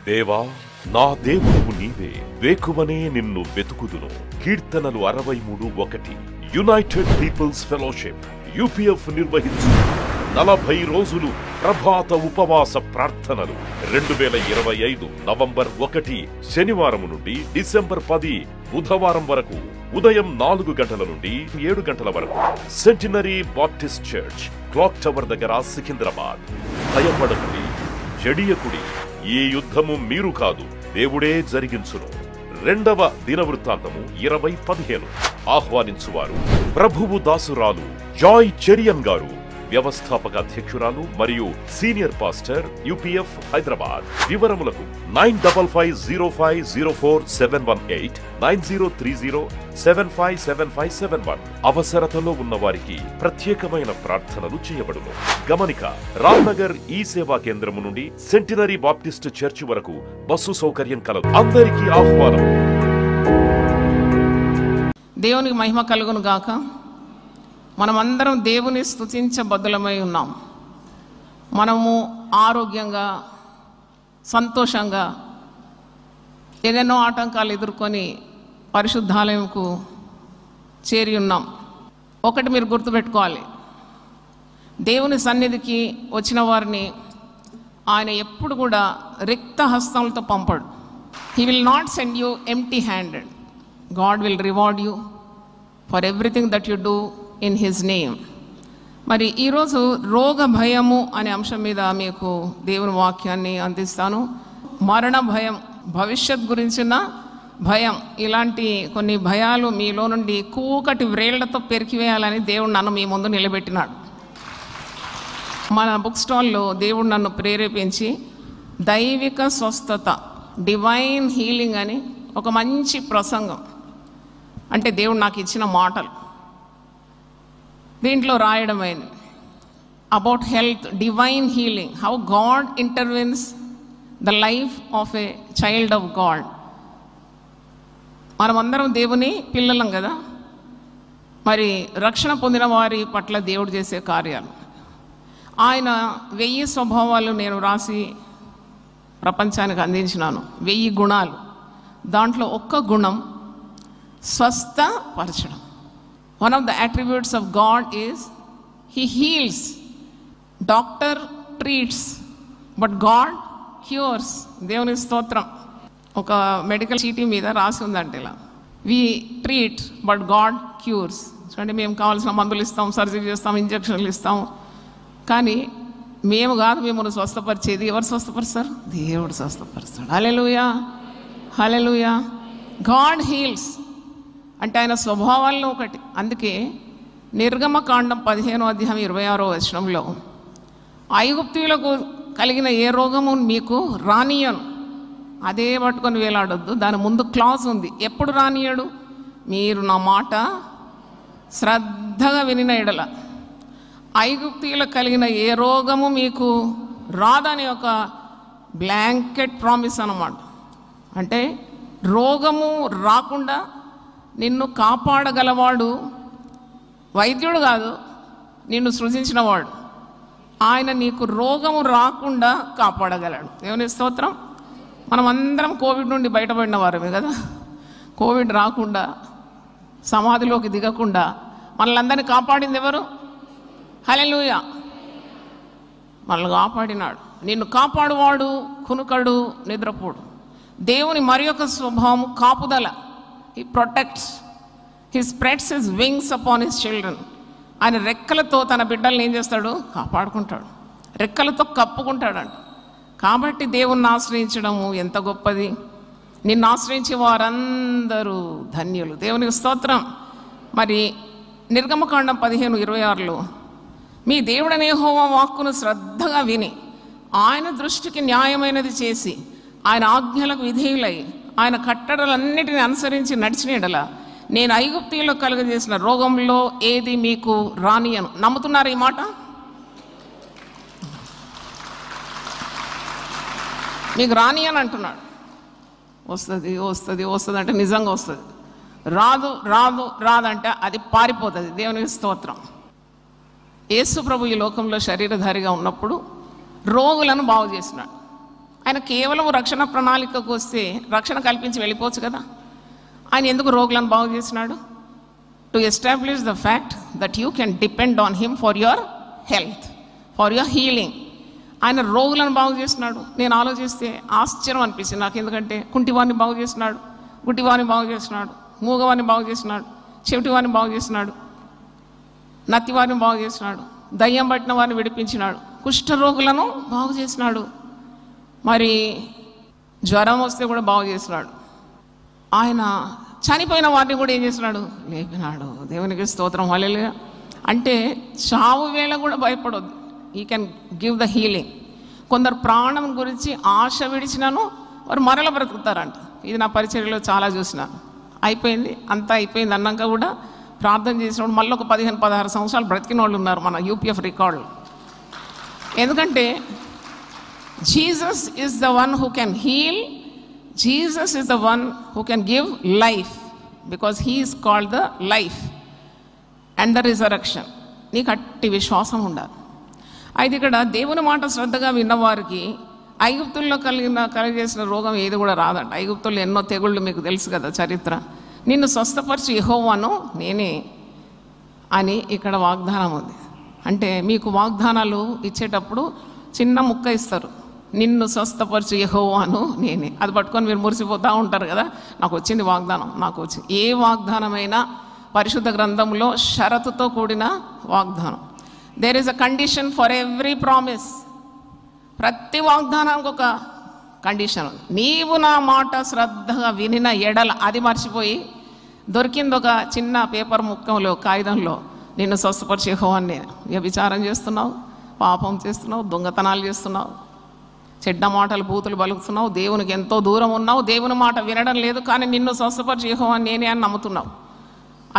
దేవా, నా దేవుడవు నీవే, వేకువనే నిన్ను వెతుకుదును. కీర్తనలు 63:1. యునైటెడ్ పీపుల్స్ ఫెలోషిప్ యూపీఎఫ్ నిర్వహించు 40 రోజులు ప్రభాత ఉపవాస ప్రార్థనలు 2025 నవంబర్ 1 శనివారం నుండి డిసెంబర్ 10 బుధవారం వరకు ఉదయం 4 గంటల నుండి 7 గంటల వరకు centenary Baptist church, clock tower దగ్గర, సికింద్రాబాద్. భయపడకుడి, జడియకుడి, ఈ యుద్ధము మీరు కాదు, దేవుడే జరిగించును. 2వ దినవృత్తాంతము 20:15. ఆహ్వానించువారు ప్రభువు దాసురాలు జాయ్ చెరియన్ గారు, వ్యవస్థాపక అధ్యక్షురాలు మరియు సీనియర్ పాస్టర్, యూపీఎఫ్ హైదరాబాద్. వివరములకు 9505047718 9030757571. అవసరతలో ఉన్న వారికి ప్రత్యేకమైన ప్రార్థనలు చేయబడును. గమనిక: రామ్నగర్ ఈ సేవా కేంద్రము నుండి సెంటినరీ బాప్టిస్ట్ చర్చ్ వరకు బస్సు సౌకర్యం కలదు. అందరికీ ఆహ్వానం. దేవునికి మహిమ కలుగును గాక. మనమందరం దేవుని స్తుతించబద్దులమై ఉన్నాం. మనము ఆరోగ్యంగా, సంతోషంగా, ఎన్నెన్నో ఆటంకాలు ఎదుర్కొని పరిశుద్ధాలయంకు చేరి ఉన్నాం. ఒకటి మీరు గుర్తుపెట్టుకోవాలి, దేవుని సన్నిధికి వచ్చిన వారిని ఆయన ఎప్పుడు కూడా రిక్త హస్తములతో పంపడు. He will not send you empty handed. God will reward you for everything that you do in his name. మరి ఈరోజు రోగ భయము అనే అంశం మీద మీకు దేవుని వాక్యాన్ని అందిస్తాను. మరణ భయం, భవిష్యత్ గురించిన భయం, ఇలాంటి కొన్ని భయాలు మీలో నుండి కూకటి వ్రేళ్లతో పెరికివేయాలని దేవుడు నన్ను మీ ముందు నిలబెట్టినాడు. మన బుక్ స్టాల్లో దేవుడు నన్ను ప్రేరేపించి దైవిక స్వస్థత, డివైన్ హీలింగ్ అని ఒక మంచి ప్రసంగం, అంటే దేవుడు నాకు ఇచ్చిన మాటలు, దీంట్లో రాయడమైంది. About health, divine healing, how God intervenes the life of a child of God. మనమందరం దేవుని పిల్లలం కదా. మరి రక్షణ పొందిన వారి పట్ల దేవుడు చేసే కార్యాలు, ఆయన 1000 స్వభావాలు నేను రాసి ప్రపంచానికి అందించినాను. 1000 గుణాలు. దాంట్లో ఒక్క గుణం స్వస్థపరచడం. One of the attributes of God is He heals. Doctor treats, but God cures. దేవుని స్తోత్రం. ఒక మెడికల్ చీటీ మీద రాసి ఉందంటే ఇలా, we treat but God cures. అంటే మేము కావాల్సిన మందులు ఇస్తాం, సర్జరీ చేస్తాం, ఇంజక్షన్లు ఇస్తాం, కానీ మేము కాదు మిమ్మల్ని స్వస్థపరిచేది. ఎవరు స్వస్థపరుస్తారు? దేవుడు స్వస్థపరుస్తాడు. హల్లెలూయా, హల్లెలూయా. గాడ్ హీల్స్ అంటే ఆయన స్వభావాల్లో ఒకటి. అందుకే నిర్గమకాండం 15:26 ఐగుప్తీయులకు కలిగిన ఏ రోగము మీకు రానియను, అదే పట్టుకొని వేలాడొద్దు. దాని ముందు క్లాజ్ ఉంది, ఎప్పుడు రానియడు? మీరు నా మాట శ్రద్ధగా వినిన ఎడల. ఐగుప్తీయులకు కలిగిన ఏ రోగము మీకు రాదని ఒక బ్లాంకెట్ ప్రామిస్ అన్నమాట. అంటే రోగము రాకుండా నిన్ను కాపాడగలవాడు వైద్యుడు కాదు, నిన్ను సృజించినవాడు. ఆయన నీకు రోగము రాకుండా కాపాడగలడు. దేవుని స్తోత్రం. మనం అందరం కోవిడ్ నుండి బయటపడిన వారమే కదా. కోవిడ్ రాకుండా, సమాధిలోకి దిగకుండా మనల్ని కాపాడింది ఎవరు? హల్లెలూయా. మనల్ని కాపాడినాడు. నిన్ను కాపాడువాడు కునుకడు, నిద్రపోడు. దేవుని మరి యొక్క స్వభావం కాపుదల. He protects. He spreads his wings upon his children. ఆయన రెక్కలతో తన బిడ్డల్ని ఏం చేస్తాడు? కాపాడుకుంటాడు, రెక్కలతో కప్పుకుంటాడంట. కాబట్టి దేవుణ్ణి ఆశ్రయించడము ఎంత గొప్పది. నిన్ను ఆశ్రయించే వారందరూ ధన్యులు. దేవునికి స్తోత్రం. మరి నిర్గమకాండం 15:26 మీ దేవుడనే యెహోవా వాక్కును శ్రద్ధగా విని ఆయన దృష్టికి న్యాయమైనది చేసి ఆయన ఆజ్ఞలకు విధేయులై ఆయన కట్టడలన్నిటిని అనుసరించి నడిచిన ఎడల నేను ఐగుప్తీయులకు కలుగజేసిన రోగంలో ఏది మీకు రానియను. నమ్ముతున్నారు ఈ మాట? మీకు రానియను అంటున్నాడు. వస్తుంది వస్తుంది వస్తుంది అంటే నిజంగా వస్తుంది. రాదు రాదు రాదంటే అది పారిపోతుంది. దేవునికి స్తోత్రం. యేసు ప్రభు ఈ లోకంలో శరీరధారిగా ఉన్నప్పుడు రోగులను బాగు చేసినాడు. ఆయన కేవలం రక్షణ ప్రణాళికకు వస్తే రక్షణ కల్పించి వెళ్ళిపోవచ్చు కదా. ఆయన ఎందుకు రోగులను బాగు చేసినాడు? To establish the fact that you can depend on him for your health, for your healing. ఆయన రోగులను బాగు చేసినాడు. నేను ఆలోచిస్తే ఆశ్చర్యం అనిపించింది నాకు. ఎందుకంటే కుంటివాడిని బాగు చేసినాడు, గుడ్డివాడిని బాగు చేసినాడు, మూగవాడిని బాగు చేసినాడు, చెవిటివాడిని బాగు చేసినాడు, నత్తివాడిని బాగు చేసినాడు, దయ్యం పట్టిన వారిని విడిపించినాడు, కుష్ఠరోగులను బాగు చేసినాడు, మరి జ్వరం వస్తే కూడా బాగు చేసినాడు. ఆయన చనిపోయిన వారిని కూడా ఏం చేసినాడు? లేపినాడు. దేవునికి స్తోత్రం, హల్లెలూయా. అంటే చావు వేళ కూడా భయపడొద్దు. ఈ కెన్ గివ్ ద హీలింగ్. కొందరు ప్రాణం గురించి ఆశ విడిచినాను వారు మరల బ్రతుకుతారంట. ఇది నా పరిచర్యలో చాలా చూసినాను. అయిపోయింది, అంతా అయిపోయింది అన్నాక కూడా ప్రార్థన చేసినప్పుడు మళ్ళీ ఒక 15-16 సంవత్సరాలు బ్రతికిన వాళ్ళు ఉన్నారు మన యూపీఎఫ్ రికార్డు. ఎందుకంటే Jesus is the one who can heal, Jesus is the one who can give life, because he is called the life and the resurrection. నీకు అట్టి విశ్వాసం ఉండాలి. అయితే ఇక్కడ దేవుని మాట శ్రద్ధగా విన్నవారికి ఐగుప్తుల్లో కలిగేసిన రోగం ఏది కూడా రాదంట. ఐగుప్తుల్లో ఎన్నో తెగుళ్ళు మీకు తెలుసు కదా చరిత్ర. నిన్ను స్వస్థపరిచి యెహోవాను నేనే అని ఇక్కడ వాగ్దానం ఉంది. అంటే మీకు వాగ్దానాలు ఇచ్చేటప్పుడు చిన్న ముక్క ఇస్తారు, నిన్ను స్వస్థపరిచి యెహోవాను నేనే. అది పట్టుకొని మీరు మురిసిపోతూ ఉంటారు కదా, నాకు వచ్చింది వాగ్దానం, నాకు వచ్చింది. ఏ వాగ్దానమైనా పరిశుద్ధ గ్రంథంలో షరతుతో కూడిన వాగ్దానం. There is a condition for every promise. ప్రతి వాగ్దానానికి ఒక కండిషన్. నీవు నా మాట శ్రద్ధగా వినిన ఎడల, అది మర్చిపోయి దొరికింది ఒక చిన్న పేపర్ ముక్కలో కాగితంలో, నిన్ను స్వస్థపరిచే యెహోవాను నేను. వ్యభిచారం చేస్తున్నావు, పాపం చేస్తున్నావు, దొంగతనాలు చేస్తున్నావు, చెడ్డ మాటలు బూతులు పలుకుతున్నావు, దేవునికి ఎంతో దూరం ఉన్నావు, దేవుని మాట వినడం లేదు, కానీ నిన్ను స్వస్థపరిచే యెహోవాను నేనే అని నమ్ముతున్నావు.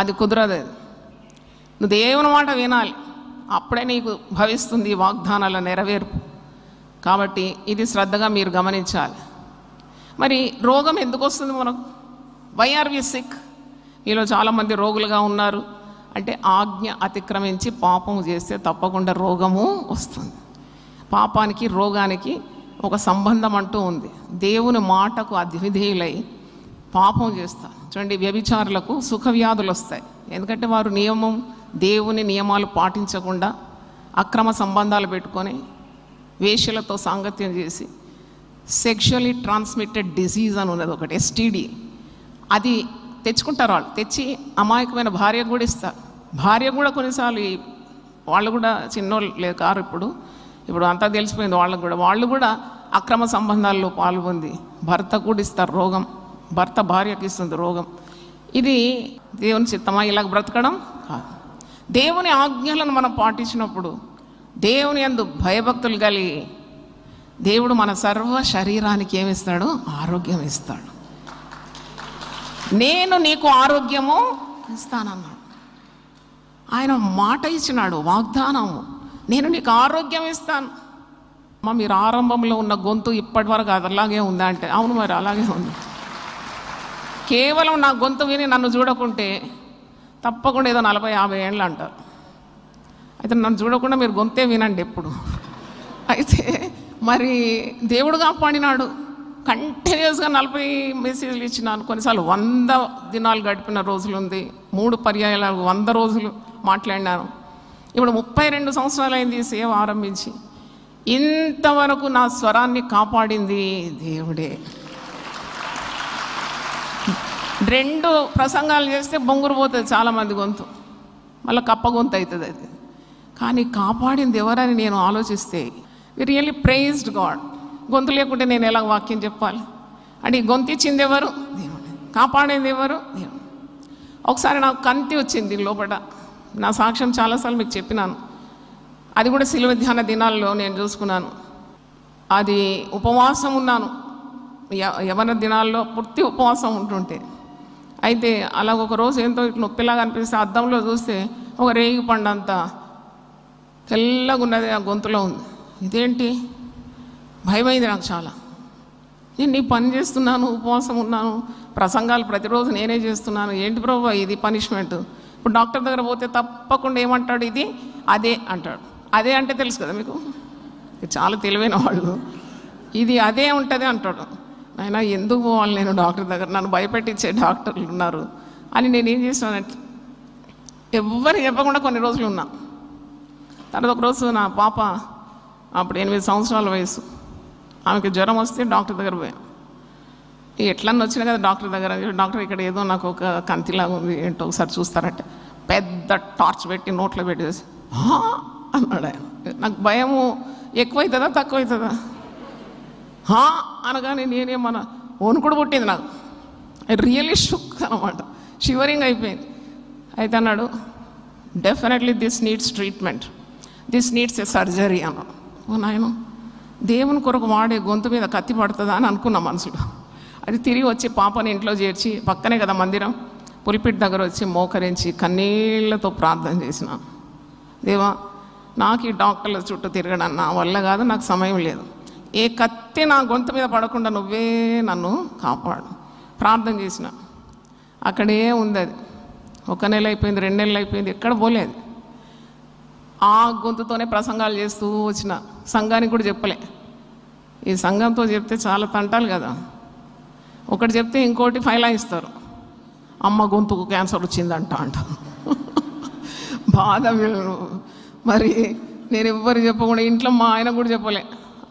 అది కుదరదు. నువ్వు దేవుని మాట వినాలి, అప్పుడే నీకు భవిస్తుంది ఈ వాగ్దానాల నెరవేర్పు. కాబట్టి ఇది శ్రద్ధగా మీరు గమనించాలి. మరి రోగం ఎందుకు వస్తుంది మనకు? Why are we sick? మీలో చాలామంది రోగులుగా ఉన్నారు. అంటే ఆజ్ఞ అతిక్రమించి పాపం చేస్తే తప్పకుండా రోగము వస్తుంది. పాపానికి రోగానికి ఒక సంబంధం అంటూ ఉంది. దేవుని మాటకు అవిధేయులై పాపం చేస్తారు. చూడండి, వ్యభిచారులకు సుఖవ్యాధులు వస్తాయి. ఎందుకంటే వారు దేవుని నియమాలు పాటించకుండా అక్రమ సంబంధాలు పెట్టుకొని వేశ్యలతో సాంగత్యం చేసి సెక్షువల్లీ ట్రాన్స్మిటెడ్ డిసీజ్ అని ఉన్నది ఒకటి, STD. అది తెచ్చుకుంటారు. వాళ్ళు తెచ్చి అమాయకమైన భార్యకు కూడా ఇస్తారు. భార్య కూడా కొన్నిసార్లు వాళ్ళు కూడా చిన్నోళ్ళు కారు, ఇప్పుడు అంతా తెలిసిపోయింది వాళ్ళకు కూడా. వాళ్ళు కూడా అక్రమ సంబంధాల్లో పాల్గొంది భర్త కూడా ఇస్తారు రోగం, భర్త భార్యకి ఇస్తుంది రోగం. ఇది దేవుని చిత్తమా ఇలాగ బ్రతకడం? కాదు. దేవుని ఆజ్ఞలను మనం పాటించినప్పుడు, దేవుని యందు భయభక్తులు కలిగి దేవుడు మన సర్వ శరీరానికి ఏమిస్తాడు? ఆరోగ్యం ఇస్తాడు. నేను నీకు ఆరోగ్యము ఇస్తానన్నాడు. ఆయన మాట ఇచ్చినాడు, వాగ్దానము, నేను నీకు ఆరోగ్యం ఇస్తాను. మీరు ఆరంభంలో ఉన్న గొంతు ఇప్పటి వరకు అది అలాగే ఉందా అంటే అవును, మరి అలాగే ఉంది. కేవలం నా గొంతు విని నన్ను చూడకుంటే తప్పకుండా ఏదో 40-50 ఏళ్ళు అంటారు. అయితే నన్ను చూడకుండా మీరు గొంతే వినండి ఎప్పుడు. అయితే మరి దేవుడు కాపాడినాడు. కంటిన్యూస్గా 40 మెసేజ్లు ఇచ్చినాను. కొన్నిసార్లు 100 దినాలు గడిపిన రోజులు ఉంది. 3 పర్యాయాలు 100 రోజులు మాట్లాడినాను. ఇప్పుడు 32 సంవత్సరాలు అయింది సేవ ఆరంభించి. ఇంతవరకు నా స్వరాన్ని కాపాడింది దేవుడే. 2 ప్రసంగాలు చేస్తే బొంగురు పోతుంది చాలామంది గొంతు, మళ్ళీ కప్ప గొంతు అవుతుంది అది. కానీ కాపాడింది ఎవరని నేను ఆలోచిస్తే వి రియల్లీ ప్రైజ్డ్ గాడ్. గొంతు లేకుంటే నేను ఎలా వాక్యం చెప్పాలి? అంటే ఈ గొంతు ఇచ్చింది ఎవరు? దేవుడు. కాపాడింది ఎవరు? దేవుడు. ఒకసారి నాకు కంతి వచ్చింది లోపల. నా సాక్ష్యం చాలాసార్లు మీకు చెప్పినాను. అది కూడా శిలువ ధ్యాన దినాల్లో నేను చూసుకున్నాను. అది ఉపవాసం ఉన్నాను, యవన దినాల్లో పూర్తి ఉపవాసం ఉంటుంటే. అయితే అలాగ ఒక రోజు ఎంతో ఇట్లా నొప్పిలాగా అనిపిస్తే అద్దంలో చూస్తే ఒక రేగి పండు అంతా తెల్లగా ఉన్నది ఆ గొంతులో ఉంది. ఇదేంటి? భయమైంది నాకు చాలా. నేను నీ పని చేస్తున్నాను, ఉపవాసం ఉన్నాను, ప్రసంగాలు ప్రతిరోజు నేనే చేస్తున్నాను, ఏంటి ప్రభు ఇది పనిష్మెంట్? ఇప్పుడు డాక్టర్ దగ్గర పోతే తప్పకుండా ఏమంటాడు? ఇది అదే అంటాడు. అదే అంటే తెలుసు కదా మీకు, చాలా తెలివైన వాళ్ళు. ఇది అదే ఉంటుంది అంటాడు. అయినా ఎందుకు పోవాలి నేను డాక్టర్ దగ్గర, నన్ను భయపెట్టించే డాక్టర్లు ఉన్నారు అని నేను ఏం చేసినానంటే ఎవ్వరు చెప్పకుండా కొన్ని రోజులు ఉన్నా. తర్వాత ఒకరోజు నా పాప అప్పుడు 8 సంవత్సరాల వయసు, ఆమెకి జ్వరం వస్తే డాక్టర్ దగ్గర పోయాను. ఎట్లన్నా వచ్చినా కదా డాక్టర్ దగ్గర. డాక్టర్ ఇక్కడ ఏదో నాకు ఒక కంతిలాగా ఉంది ఏంటో ఒకసారి చూస్తారంటే పెద్ద టార్చ్ పెట్టి నోట్లో పెట్టేసి అన్నాడు ఆయన. నాకు భయము ఎక్కువవుతుందా తక్కువ అవుతుందా అనగానే నేనేమన్నా వణుకుడు పుట్టింది నాకు. రియల్లీ షుక్ అనమాట, షివరింగ్ అయిపోయింది. అయితే అన్నాడు definitely this needs treatment, this needs a surgery అన్నాడు. ఓ నాయన, దేవుని కొరకు వాడే గొంతు మీద కత్తి పడుతుందా అని అనుకున్నా మనసులో. అది తిరిగి వచ్చి పాపని ఇంట్లో చేర్చి, పక్కనే కదా మందిరం, పులిపిట్ దగ్గర వచ్చి మోకరించి కన్నీళ్లతో ప్రార్థన చేసిన. దేవా, నాకు ఈ డాక్టర్ల చుట్టూ తిరగడం నా వల్ల కాదు, నాకు సమయం లేదు, ఏ కత్తి నా గొంతు మీద పడకుండా నువ్వే నన్ను కాపాడు. ప్రార్థన చేసిన. అక్కడే ఉంది అది. 1 నెల అయిపోయింది, 2 నెలలు అయిపోయింది, ఎక్కడ పోలేదు. ఆ గొంతుతోనే ప్రసంగాలు చేస్తూ వచ్చిన. సంఘానికి కూడా చెప్పలే. ఈ సంఘంతో చెప్తే చాలా తంటాలు కదా. ఒకటి చెప్తే ఇంకోటి ఫైలాయిస్తారు. అమ్మ గొంతుకు క్యాన్సర్ వచ్చిందంట అంట. బాధ. మరి నేను ఎవ్వరు చెప్పకుండా, ఇంట్లో మా ఆయన కూడా చెప్పలే.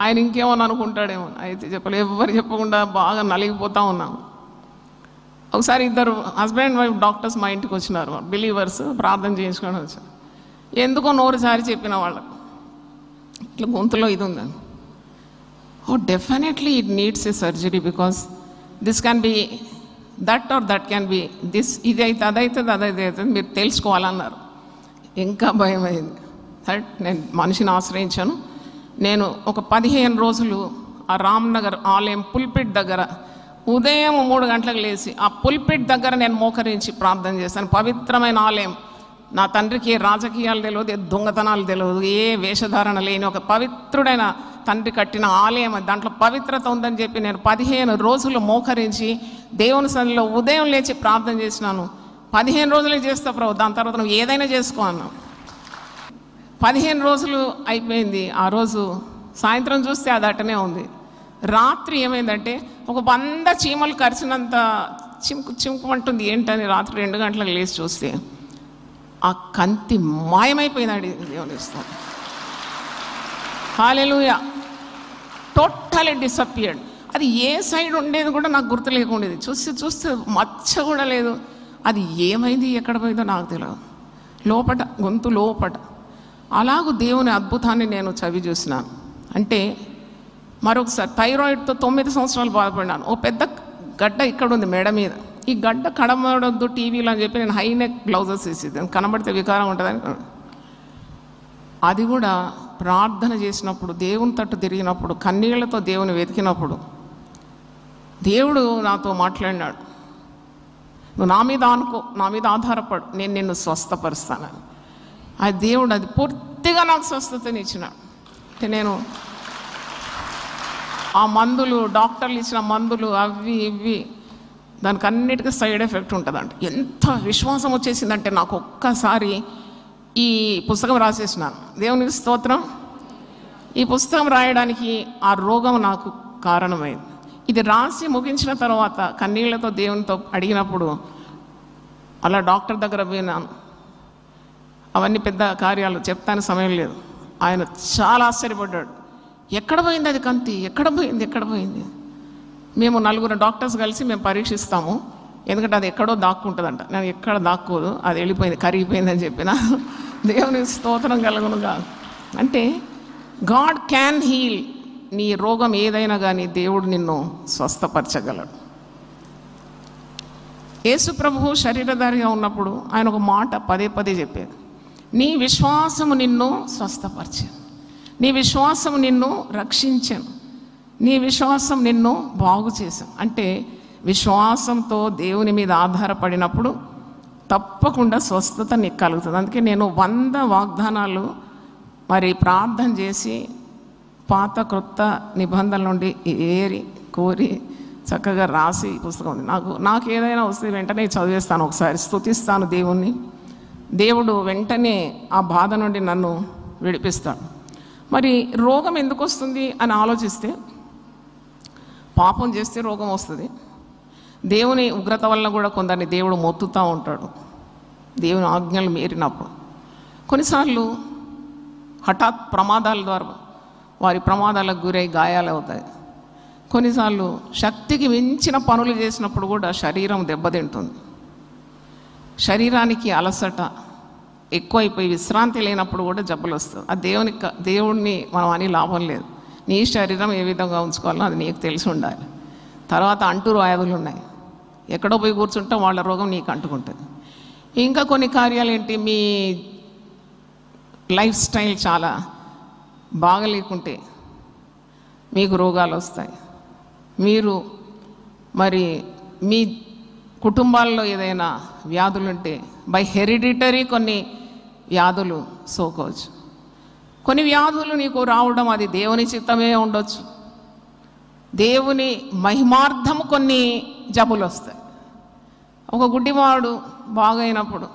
ఆయన ఇంకేమని అనుకుంటాడేమో, అయితే చెప్పలే. ఎవ్వరు చెప్పకుండా బాగా నలిగిపోతూ ఉన్నాము. ఒకసారి 2 హస్బెండ్ అండ్ వైఫ్ డాక్టర్స్ మా ఇంటికి వచ్చినారు, బిలీవర్స్, ప్రార్థన చేయించుకొని వచ్చారు. ఎందుకో నోరు సారి చెప్పిన వాళ్ళకు ఇట్లా గొంతులో ఇది ఉందని. Oh definitely it needs a surgery because this can be that or that can be this, ఇది అయితే అదైతుంది, అదైతే అవుతుంది, మీరు తెలుసుకోవాలన్నారు. ఇంకా భయం అయింది. నేను మనిషిని ఆశ్రయించాను. నేను ఒక 15 రోజులు ఆ రామ్నగర్ ఆలయం పుల్పిట్ దగ్గర ఉదయం 3 గంటలకు లేచి ఆ పుల్పిట్ దగ్గర నేను మోకరించి ప్రార్థన చేశాను. పవిత్రమైన ఆలయం. నా తండ్రికి ఏ రాజకీయాలు తెలియదు, ఏ దొంగతనాలు తెలియదు, ఏ వేషధారణ లేని ఒక పవిత్రుడైన తండ్రి కట్టిన ఆలయం. దాంట్లో పవిత్రత ఉందని చెప్పి నేను 15 రోజులు మోకరించి దేవుని సన్నిధిలో ఉదయం లేచి ప్రార్థన చేసినాను. 15 రోజులే చేస్తా ప్రభు, దాని తర్వాత నువ్వు ఏదైనా చేసుకో అన్నావు. 15 రోజులు అయిపోయింది. ఆ రోజు సాయంత్రం చూస్తే అది అట్టనే ఉంది. రాత్రి ఏమైందంటే ఒక 100 చీమలు కరిచినంత చిముకుమంటుంది. ఏంటని రాత్రి 2 గంటలకు లేచి చూస్తే ఆ కంతి మాయమైపోయిందండి. దేవుని ఇస్తాం. హల్లెలూయా. Totally disappeared. అది ఏ సైడ్ ఉండేది కూడా నాకు గుర్తు లేకుండేది. చూస్తే మచ్చ కూడా లేదు. అది ఏమైంది, ఎక్కడ పోయిందో నాకు తెలియదు. లోపట గొంతు లోపట అలాగూ దేవుని అద్భుతాన్ని నేను చవి చూసినాను. అంటే మరొకసారి థైరాయిడ్తో 9 సంవత్సరాలు బాధపడినాను. ఓ పెద్ద గడ్డ ఇక్కడ ఉంది మెడ మీద. ఈ గడ్డ కనబడొద్దు టీవీలో అని చెప్పి నేను హై నెక్ బ్లౌజెస్ వేసేది, కనబడితే వికారం ఉంటుందని. అది కూడా ప్రార్థన చేసినప్పుడు, దేవుని తట్టు తిరిగినప్పుడు, కన్నీళ్లతో దేవుని వెతికినప్పుడు దేవుడు నాతో మాట్లాడినాడు. నువ్వు నా మీద అనుకో, నా మీద ఆధారపడు, నేను నిన్ను స్వస్థపరుస్తానని. ఆ దేవుడు అది పూర్తిగా నాకు స్వస్థతని ఇచ్చినాడు. అంటే నేను ఆ మందులు, డాక్టర్లు ఇచ్చిన మందులు అవి ఇవి దానికి అన్నిటికీ సైడ్ ఎఫెక్ట్ ఉంటుందంట. ఎంత విశ్వాసం వచ్చేసిందంటే నాకు ఒక్కసారి ఈ పుస్తకం రాసేసినాను. దేవునికి స్తోత్రం. ఈ పుస్తకం రాయడానికి ఆ రోగం నాకు కారణమైంది. ఇది రాసి ముగించిన తర్వాత కన్నీళ్లతో దేవునితో అడిగినప్పుడు అలా డాక్టర్ దగ్గర పోయినాను. అవన్నీ పెద్ద కార్యాలు చెప్తాను, సమయం లేదు. ఆయన చాలా ఆశ్చర్యపడ్డాడు. ఎక్కడ పోయింది అది కంతి, ఎక్కడ పోయింది. మేము 4 డాక్టర్స్ కలిసి మేము పరీక్షిస్తాము, ఎందుకంటే అది ఎక్కడో దాక్కుంటుందంట. నేను ఎక్కడ దాక్కోదు, అది వెళ్ళిపోయింది, కరిగిపోయిందని చెప్పిన. దేవుని స్తోత్రం కలుగునుగా. అంటే గాడ్ క్యాన్ హీల్. నీ రోగం ఏదైనా కానీ దేవుడు నిన్ను స్వస్థపరచగలడు. యేసు ప్రభువు శరీరధారిగా ఉన్నప్పుడు ఆయన ఒక మాట పదే చెప్పారు. నీ విశ్వాసము నిన్ను స్వస్థపరిచాను, నీ విశ్వాసము నిన్ను రక్షించాను, నీ విశ్వాసం నిన్ను బాగు చేశాను. అంటే విశ్వాసంతో దేవుని మీద ఆధారపడినప్పుడు తప్పకుండా స్వస్థత నీకు కలుగుతుంది. అందుకే నేను 100 వాగ్దానాలు మరి ప్రార్థన చేసి పాత క్రొత్త నిబంధనల నుండి ఏరి కోరి చక్కగా రాసి పుస్తకం ఉంది. నాకు ఏదైనా వస్తే వెంటనే చదివేస్తాను, ఒకసారి స్తుతిస్తాను దేవుణ్ణి. దేవుడు వెంటనే ఆ బాధ నుండి నన్ను విడిపిస్తాడు. మరి రోగం ఎందుకు వస్తుంది అని ఆలోచిస్తే పాపం చేస్తే రోగం వస్తుంది. దేవుని ఉగ్రత వల్ల కూడా కొందరిని దేవుడు మొత్తుతూ ఉంటాడు దేవుని ఆజ్ఞలు మీరినప్పుడు. కొన్నిసార్లు హఠాత్ ప్రమాదాల ద్వారా వారి ప్రమాదాలకు గురై గాయాలు అవుతాయి. కొన్నిసార్లు శక్తికి మించిన పనులు చేసినప్పుడు కూడా శరీరం దెబ్బతింటుంది. శరీరానికి అలసట ఎక్కువైపోయి విశ్రాంతి లేనప్పుడు కూడా జబ్బులు వస్తుంది. ఆ దేవుడిని మనం అని లాభం లేదు. నీ శరీరం ఏ విధంగా ఉంచుకోవాలో అది నీకు తెలిసి ఉండాలి. తర్వాత అంటూ వ్యాధులు ఉన్నాయి, ఎక్కడో పోయి కూర్చుంటే వాళ్ళ రోగం నీకు అంటుకుంటుంది. ఇంకా కొన్ని కార్యాలు ఏంటి, మీ లైఫ్ స్టైల్ చాలా బాగలేకుంటే మీకు రోగాలు వస్తాయి. మీరు మరి మీ కుటుంబాల్లో ఏదైనా వ్యాధులుంటే బై హెరిడిటరీ కొన్ని వ్యాధులు సోకవచ్చు. కొన్ని వ్యాధులు నీకు రావడం అది దేవుని చిత్తమే ఉండొచ్చు. దేవుని మహిమార్థము కొన్ని జబ్బులు వస్తాయి. ఒక గుడ్డివాడు బాగైనప్పుడు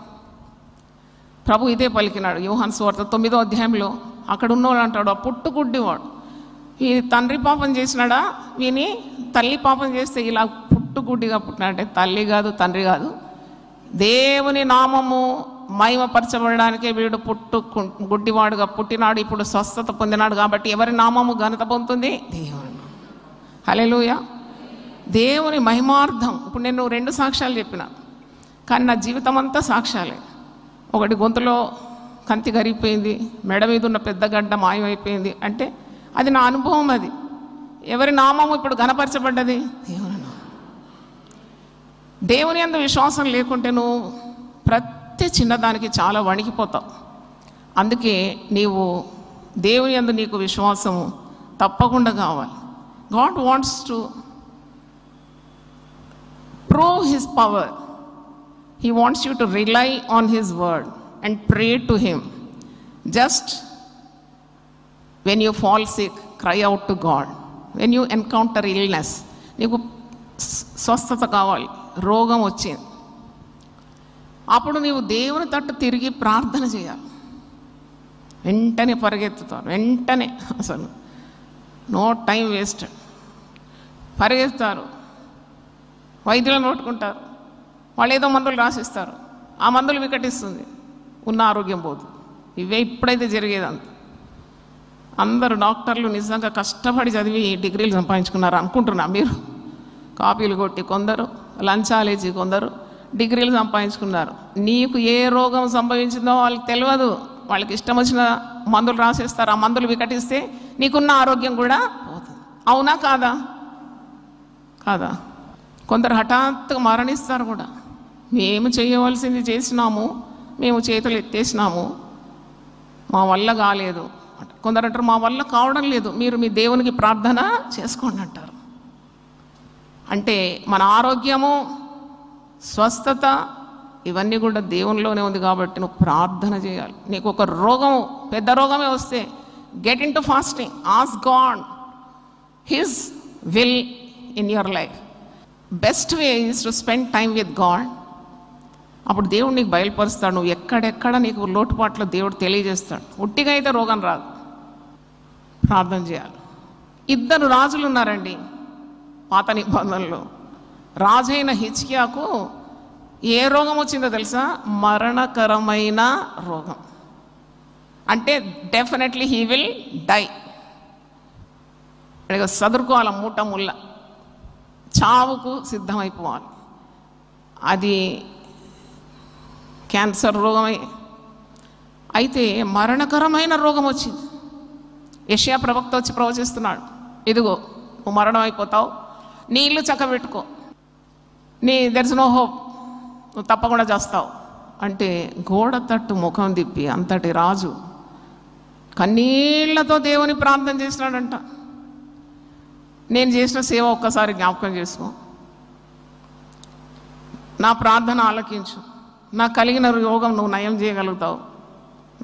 ప్రభు ఇదే పలికినాడు. యోహాను సువార్త 9వ అధ్యాయంలో అక్కడ ఉన్నవాడు అంటాడు, ఆ పుట్టు గుడ్డివాడు ఈ తండ్రి పాపం చేసినాడా, వీని తల్లి పాపం చేస్తే ఇలా పుట్టు గుడ్డిగా పుట్టినాడంటే తల్లి కాదు తండ్రి కాదు, దేవుని నామము మహిమపరచబడడానికే వీడు గుడ్డివాడుగా పుట్టినాడు, ఇప్పుడు స్వస్థత పొందినాడు. కాబట్టి ఎవరి నామము ఘనత పొందుతుంది? దేవుని. హల్లెలూయా. దేవుని మహిమార్థం. ఇప్పుడు నేను 2 సాక్ష్యాలు చెప్పిన, కానీ నా జీవితం అంతా సాక్ష్యాలే. ఒకటి గొంతులో కంతి కరిగిపోయింది, మెడ మీద ఉన్న పెద్ద గడ్డ మాయమైపోయింది అంటే అది నా అనుభవం. అది ఎవరి నామము ఇప్పుడు ఘనపరచబడ్డది? దేవుని నామం. దేవుని యందు విశ్వాసం లేకుంటే నువ్వు ప్రతి చిన్నదానికి చాలా వణికిపోతావు. అందుకే నీవు దేవుని యందు నీకు విశ్వాసము తప్పకుండా కావాలి. God wants to prove his power. He wants you to rely on his word and pray to him. Just when you fall sick, cry out to God. When you encounter illness, నీకు స్వస్థత కావాలి, రోగం వచ్చింది, అప్పుడు నీవు దేవుని తట్టు తిరిగి ప్రార్థన చేయాలి. వెంటనే పరిగెత్తుతారు, వెంటనే అసలు నో టైం వేస్ట్. పరిగెత్తారు, వైద్యులను పట్టుకుంటారు, వాళ్ళు ఏదో మందులు రాసిస్తారు, ఆ మందులు వికటిస్తుంది, ఉన్న ఆరోగ్యం పోతుంది. ఇవే ఇప్పుడైతే జరిగేదంత. అందరూ డాక్టర్లు నిజంగా కష్టపడి చదివి డిగ్రీలు సంపాదించుకున్నారు అనుకుంటున్నా. మీరు కాపీలు కొట్టి కొందరు, లంచాలేసి కొందరు డిగ్రీలు సంపాదించుకున్నారు. నీకు ఏ రోగం సంభవించిందో వాళ్ళకి తెలియదు. వాళ్ళకి ఇష్టం వచ్చిన మందులు రాసేస్తారు, ఆ మందులు వికటిస్తే నీకున్న ఆరోగ్యం కూడా పోతుంది. అవునా కాదా? కాదా? కొందరు హఠాత్తుగా మరణిస్తారు కూడా. మేము చేయవలసింది చేసినాము, మేము చేతులు ఎత్తేసినాము, మా వల్ల కాలేదు. కొందరు అంటారు మా వల్ల కావడం లేదు, మీరు మీ దేవునికి ప్రార్థన చేసుకోండి అంటారు. అంటే మన ఆరోగ్యము, స్వస్థత ఇవన్నీ కూడా దేవునిలోనే ఉంది. కాబట్టి నువ్వు ప్రార్థన చేయాలి. నీకు ఒక రోగం, పెద్ద రోగమే వస్తే get in to fasting, ask God his will in your life. Best way is to spend time with God. అప్పుడు దేవుడు నీకు బయలుపరుస్తాడు. నువ్వు ఎక్కడెక్కడ నీకు లోటుపాట్లు దేవుడు తెలియజేస్తాడు. ఉట్టిగా అయితే రోగం రాదు. ప్రార్థన చేయాలి. 2 రాజులు ఉన్నారండి పాత నిబంధనలో. రాజైన హిజ్కియాకు ఏ రోగం వచ్చిందో తెలుసా? మరణకరమైన రోగం. అంటే డెఫినెట్లీ హీ విల్ డై. చదువుకోవాలి, మూట ముళ్ళ చావుకు సిద్ధమైపోవాలి. అది క్యాన్సర్ రోగమే. అయితే మరణకరమైన రోగం వచ్చింది. యెషయా ప్రవక్త వచ్చి ప్రవచిస్తున్నాడు, ఇదిగో నువ్వు మరణం అయిపోతావు, నీ ఇల్లు చక్కబెట్టుకో, దెర్ ఇస్ నో హోప్, నువ్వు తప్పకుండా చేస్తావు అంటే గోడ తట్టు ముఖం తిప్పి అంతటి రాజు కన్నీళ్లతో దేవుని ప్రార్థన చేసినాడంట. నేను చేసిన సేవ ఒక్కసారి జ్ఞాపకం చేసుకో, నా ప్రార్థన ఆలకించు, నాకు కలిగిన రోగం నువ్వు నయం చేయగలుగుతావు,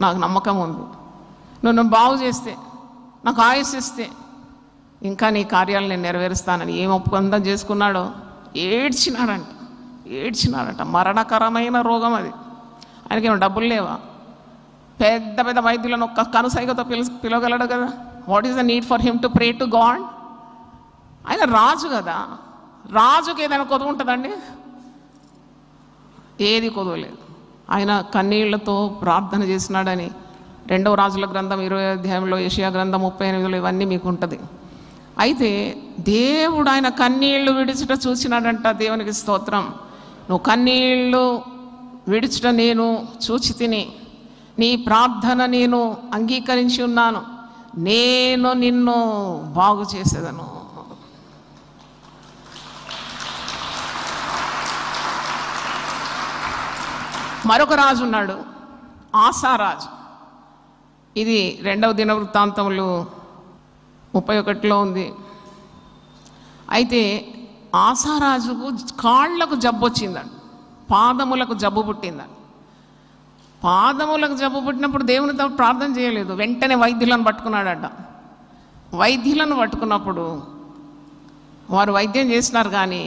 నాకు నమ్మకం ఉంది. నువ్వు బాగు చేస్తే, నాకు ఆయుష్ ఇస్తే ఇంకా నీ కార్యాలు నేను నెరవేరుస్తానని ఏం ఒప్పందం చేసుకున్నాడో ఏడ్చినాడంట. మరణకరమైన రోగం అది. ఆయనకేమో డబ్బులు లేవా? పెద్ద పెద్ద వైద్యులను ఒక్క కనుసైగతో పిలవగలడు కదా. What is the need for him to pray to God? ఆయన రాజు కదా, రాజుకి ఏదైనా కొదువు ఉంటుందండి? ఏది కొదవలేదు. ఆయన కన్నీళ్లతో ప్రార్థన చేసినాడని 2వ రాజుల గ్రంథం 20వ అధ్యాయంలో, యెషయా గ్రంథం 38లో ఇవన్నీ మీకు ఉంటుంది. అయితే దేవుడు ఆయన కన్నీళ్లు విడిచుట చూసినాడంట. దేవునికి స్తోత్రం. నువ్వు కన్నీళ్లు విడిచుట నేను చూచి తిని, నీ ప్రార్థన నేను అంగీకరించి ఉన్నాను, నేను నిన్ను బాగు చేసేదను. మరొక రాజు ఉన్నాడు, ఆసారాజు. ఇది 2వ దినవృత్తాంతములు 31లో ఉంది. అయితే ఆసారాజుకు కాళ్లకు జబ్బు వచ్చిందండి, పాదములకు జబ్బు పుట్టిందండి. పాదములకు జబ్బు పుట్టినప్పుడు దేవునితో ప్రార్థన చేయలేదు, వెంటనే వైద్యులను పట్టుకున్నాడట. వైద్యులను పట్టుకున్నప్పుడు వారు వైద్యం చేసినారు, కానీ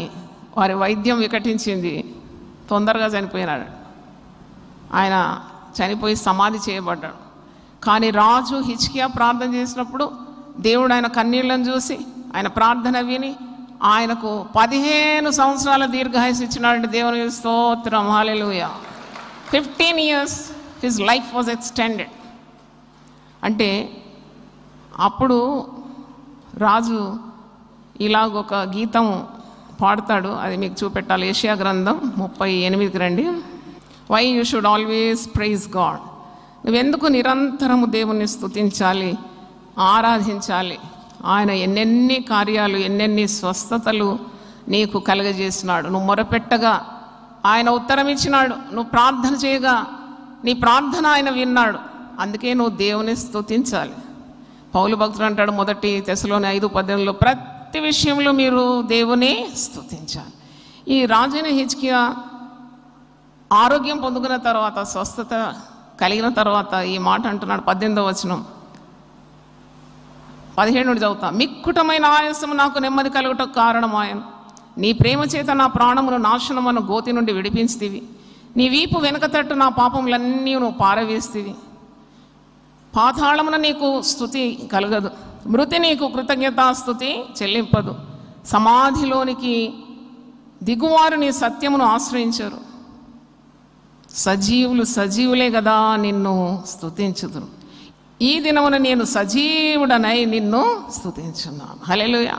వారి వైద్యం వికటించింది, తొందరగా చనిపోయినాడు. ఆయన చనిపోయి సమాధి చేయబడ్డాడు. కానీ రాజు హిజ్కియా ప్రార్థన చేసినప్పుడు దేవుడు ఆయన కన్నీళ్లను చూసి ఆయన ప్రార్థన విని ఆయనకు 15 సంవత్సరాల దీర్ఘాయుసు ఇచ్చినాడు. దేవుని స్తోత్రం, హల్లెలూయా. 15 years his life was extended. అంటే అప్పుడు రాజు ఇలాగొక గీతం పాడతాడు, అది మీకు చూపెట్టాలి. యెషయా గ్రంథం 38కి రండి. Why you should always praise God. నువ్వెందుకు నిరంతరము దేవుణ్ణి స్తుతించాలి, ఆరాధించాలి? ఆయన ఎన్నెన్ని కార్యాలు, ఎన్నెన్ని స్వస్థతలు నీకు కలుగజేసినాడు. నువ్వు మొరపెట్టగా ఆయన ఉత్తరం ఇచ్చినాడు, నువ్వు ప్రార్థన చేయగా నీ ప్రార్థన ఆయన విన్నాడు. అందుకే నువ్వు దేవుని స్తుతించాలి. పౌలు భక్తుడు అంటాడు, 1 తెస్సలోని 5:18లో, ప్రతి విషయంలో మీరు దేవుని స్తుతించాలి. ఈ రాజైన హిజ్కియా ఆరోగ్యం పొందుకున్న తర్వాత, స్వస్థత కలిగిన తర్వాత ఈ మాట అంటున్నాడు. 18వ వచనం 17 నుండి చదువుతా. మిక్కుటమైన ఆయాసము నాకు నెమ్మది కలుగుటకు కారణమాయను. నీ ప్రేమ చేత నా ప్రాణమును నాశనమును గోతి నుండి విడిపించితివి. నీ వీపు వెనుక తట్టు నా పాపములన్నీ నువ్వు పారవేస్తివి. పాతాళమున నీకు స్తుతి కలగదు, మృతి నీకు కృతజ్ఞతాస్తుతి చెల్లింపదు. సమాధిలోనికి దిగువారు నీ సత్యమును ఆశ్రయించరు. సజీవులు సజీవులే కదా నిన్ను స్తుతించుదురు. ఈ దినమున నేను సజీవుడనై నిన్ను స్తుతించున్నాను. Hallelujah.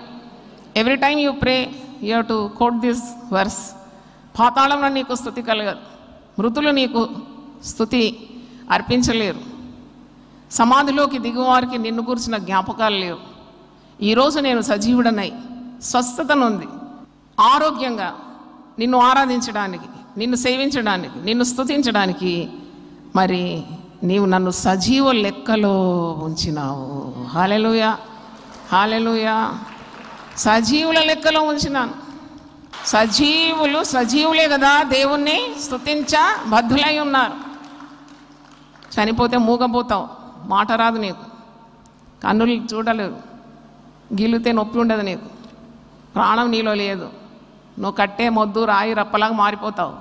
Every time you pray you have to quote this verse. పాతాళంలో నీకు స్తుతి కలగదు, మృతులు నీకు స్తుతి అర్పించలేరు. సమాధిలోకి దిగువారికి నిన్ను గురించిన జ్ఞాపకాలు లేవు. ఈరోజు నేను సజీవుడనై స్వస్థత నొంది ఆరోగ్యంగా నిన్ను ఆరాధించడానికి, నిన్ను సేవించడానికి, నిన్ను స్తుతించడానికి మరి నీవు నన్ను సజీవ లెక్కలో ఉంచినావు. హల్లెలూయా, హల్లెలూయా. సజీవుల లెక్కలో ఉంచినాను. సజీవులే కదా దేవుణ్ణి స్తుతించ బద్ధులై ఉన్నారు. చనిపోతే మూగపోతావు, మాట రాదు నీకు, కన్నులు చూడలేవు, గిల్లితే నొప్పి ఉండదు నీకు, ప్రాణం నీలో లేదు, నువ్వు కట్టే మొద్దు రాయి రప్పలాగా మారిపోతావు.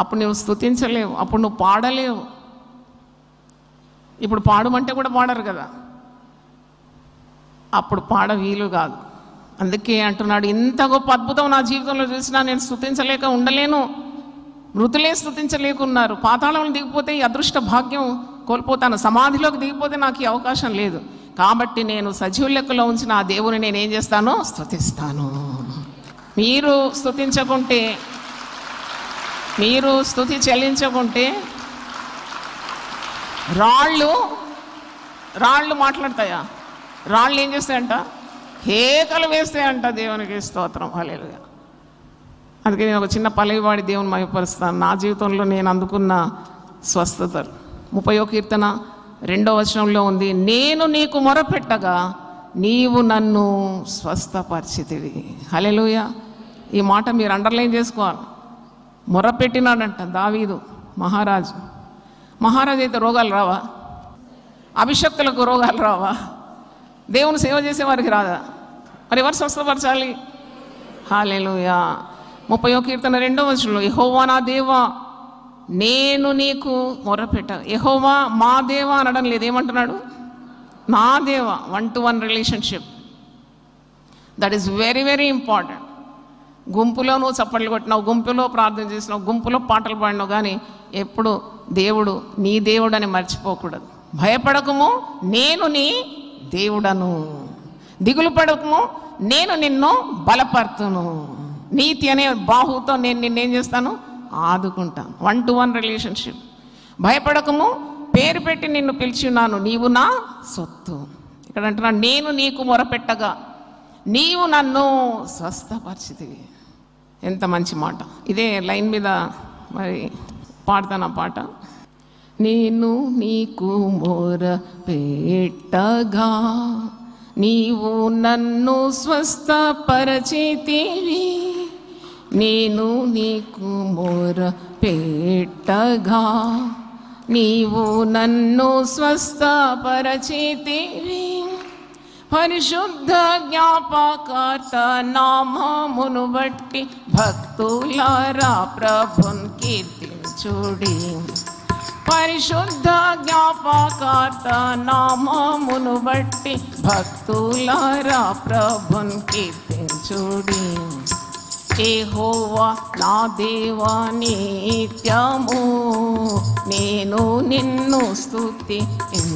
అప్పుడు నువ్వు స్తుతించలేవు, అప్పుడు నువ్వు పాడలేవు. ఇప్పుడు పాడమంటే కూడా పాడరు కదా, అప్పుడు పాడ వీలు కాదు. అందుకే అంటున్నాడు, ఇంత గొప్ప అద్భుతం నా జీవితంలో చూసినా నేను స్తుతించలేక ఉండలేను. మృతులే స్తుతించలేకున్నారు. పాతాళంలో దిగిపోతే ఈ అదృష్ట భాగ్యం కోల్పోతాను, సమాధిలోకి దిగిపోతే నాకు ఈ అవకాశం లేదు. కాబట్టి నేను సజీవ లెక్కలో ఉంచిన ఆ దేవుని నేనేం చేస్తాను? స్తుతిస్తాను. మీరు స్తుతించకుంటే, మీరు స్తుతి చెల్లించకుంటే రాళ్ళు మాట్లాడతాయా? రాళ్ళు ఏం చేస్తాయంట? కేకలు వేస్తాయంట. దేవునికి స్తోత్రం, హల్లెలూయా. అందుకే నేను ఒక చిన్న పల్లవివాడి దేవుని మహిమపరుస్తాను. నా జీవితంలో నేను అందుకున్న స్వస్థతలు 30వ కీర్తన 2వ వచనంలో ఉంది, నేను నీకు మొరపెట్టగా నీవు నన్ను స్వస్థపరిచితివి. హల్లెలూయా. ఈ మాట మీరు అండర్లైన్ చేసుకోవాలి. మొరపెట్టినాడంట దావీదు మహారాజు. మహారాజు అయితే రోగాలు రావా? అభిషక్తులకు రోగాలు రావా? దేవుని సేవ చేసేవారికి రాదా? మరి ఎవరు స్వస్థపరచాలి? హల్లెలూయా. 30వ కీర్తన 2వ వచనంలో, యెహోవా నా దేవా నేను నీకు మొరపెట్ట. యెహోవా మా దేవా అనడం లేదు, ఏమంటున్నాడు? నా దేవా. 1-to-1 relationship. That is very very important. గుంపులో నువ్వు చప్పట్లు కొట్టినావు, గుంపులో ప్రార్థన చేసినావు, గుంపులో పాటలు పాడినావు, కానీ ఎప్పుడు దేవుడు నీ దేవుడు అని మర్చిపోకూడదు. భయపడకము, నేను నీ దేవుడను. దిగులు పడకము, నేను నిన్ను బలపరుతును. నీతి అనే బాహుతో నేను నిన్నేం చేస్తాను, ఆదుకుంటాను. 1-to-1 relationship. భయపడకము, పేరు పెట్టి నిన్ను పిలిచిన్నాను, నీవు నా సొత్తు. ఇక్కడ అంటున్నా, నేను నీకు మొరపెట్టగా నీవు నన్ను స్వస్థపరిచితివి. ఎంత మంచి మాట. ఇదే లైన్ మీద మరి పాడతాను ఆ పాట. నేను నీకు మొరపెట్టగా నీవు నన్ను స్వస్థపరిచితివి. నేను నీకు మొరపెట్టగా నీవు నన్ను స్వస్థపరిచితివి. పరిశుద్ధ జ్ఞాపకర్త నామమును బట్టి భక్తులారా ప్రభున్ కీర్తించుడి. పరిశుద్ధ జ్ఞాపకర్త నామమును బట్టి భక్తులారా ప్రభున్ కీర్తించుడి. యెహోవా నా దేవా నిత్యము నేను నిన్ను స్తుతించెదా.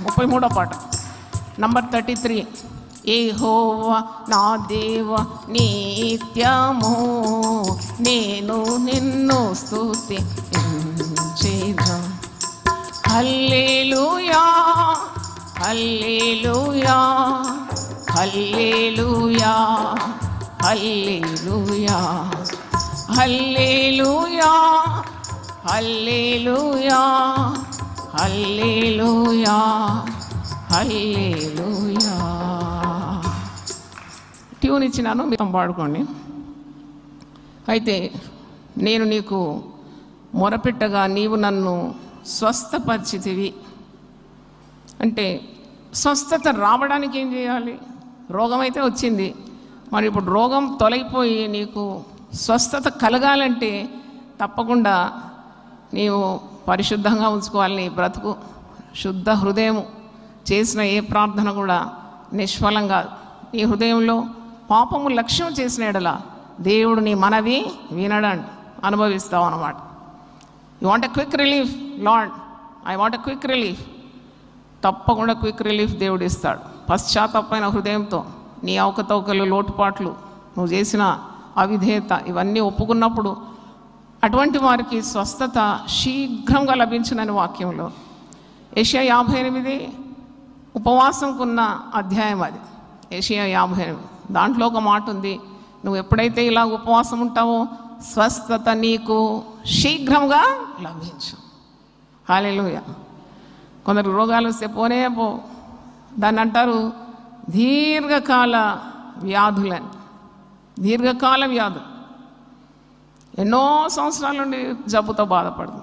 33వ పాట, నంబర్ 33. యెహోవా నా దేవా నిత్యము నేను నిన్ను స్తుతించెదా. హల్లెలూయా హల్లెలూయా హల్లెలూయా హల్లెలూయా హల్లెలూయా హల్లెలూయా హల్లెలూయా హల్లెలూయా. ట్యూన్ ఇచ్చినాను, మీరు పాడుకోండి. అయితే నేను నీకు మొరపెట్టగా నీవు నన్ను స్వస్థపరిచితివి అంటే స్వస్థత రావడానికి ఏం చేయాలి? రోగం అయితే వచ్చింది, మరి ఇప్పుడు రోగం తొలగిపోయి నీకు స్వస్థత కలగాలంటే తప్పకుండా నీవు పరిశుద్ధంగా ఉంచుకోవాలి. నీ బ్రతుకు శుద్ధ హృదయము, చేసిన ఏ ప్రార్థన కూడా నిష్ఫలంగా. నీ హృదయంలో పాపము లక్ష్యం చేసిన ఎడల దేవుడు నీ మనవి వినడండి, అనుభవిస్తావు అన్నమాట. You want a quick relief, lord I want a quick relief. తప్పకుండా క్విక్ రిలీఫ్ దేవుడు ఇస్తాడు. పశ్చాత్తాపమైన హృదయంతో నీ అవకతవకలు, లోటుపాట్లు, నువ్వు చేసిన అవిధేయత ఇవన్నీ ఒప్పుకున్నప్పుడు అటువంటి వారికి స్వస్థత శీఘ్రంగా లభించునని వాక్యంలో. యెషయా 58 ఉపవాసంకున్న అధ్యాయం అది. యెషయా 58 దాంట్లో ఒక మాట ఉంది, నువ్వు ఎప్పుడైతే ఇలా ఉపవాసం ఉంటావో స్వస్థత నీకు శీఘ్రంగా లభించు. హల్లెలూయా. కొందరు రోగాలు వస్తే పోనే పో, దాన్ని అంటారు దీర్ఘకాల వ్యాధులని. దీర్ఘకాల వ్యాధులు, ఎన్నో సంవత్సరాల నుండి జబ్బుతో బాధపడదు.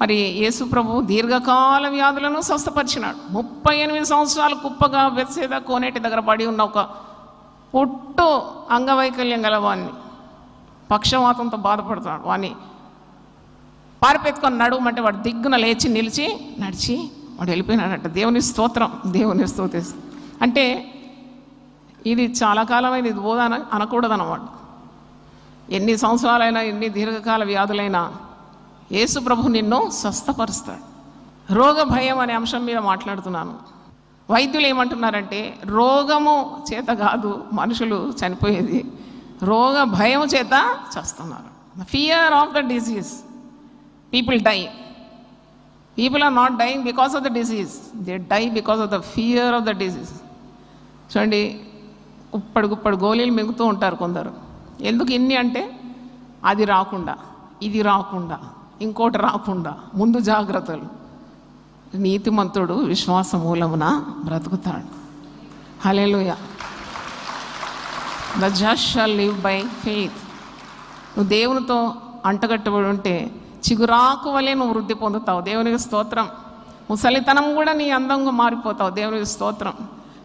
మరి యేసు ప్రభు దీర్ఘకాల వ్యాధులను స్వస్థపరిచినాడు. 38 సంవత్సరాలు కుప్పగా బెత్సెదా కోనేటి దగ్గర పడి ఉన్న ఒక పుట్టు అంగవైకల్యం గలవాన్ని, పక్షవాతంతో బాధపడుతున్నాడు, వాడిని పారిపెత్తుకొని నడుమంటే వాడు దిగ్గున లేచి నిలిచి నడిచి వాడు వెళ్ళిపోయినాడట. దేవుని స్తోత్రం, దేవుని స్తోత్రం. అంటే ఇది చాలా కాలమైంది, ఇది పోదా అనకూడదన్నమాట. ఎన్ని సంవత్సరాలైనా, ఎన్ని దీర్ఘకాల వ్యాధులైనా యేసు ప్రభు నిన్ను స్వస్థపరుస్తాడు. రోగ భయం అనే అంశం మీద మాట్లాడుతున్నాను. వైద్యులు ఏమంటున్నారంటే రోగము చేత కాదు మనుషులు చనిపోయేది, రోగ భయం చేత చేస్తున్నారు. Fear of the disease people die. People are not dying because of the disease, they die because of the fear of the disease. చూడండి, ఉప్పడు గోళీలు మింగుతూ ఉంటారు కొందరు. ఎందుకు ఇన్ని అంటే అది రాకుండా, ఇది రాకుండా, ఇంకోటి రాకుండా ముందు జాగ్రత్తలు. నీతిమంతుడు విశ్వాస మూలమున బ్రతుకుతాడు. Hallelujah. The just shall live by faith. నువ్వు దేవునితో అంటగట్టబడి ఉంటే చిగురాకు వలె నువ్వు వృద్ధి పొందుతావు. దేవునికి స్తోత్రం. ముసలితనం కూడా నీ అందంగా మారిపోతావు. దేవునికి స్తోత్రం.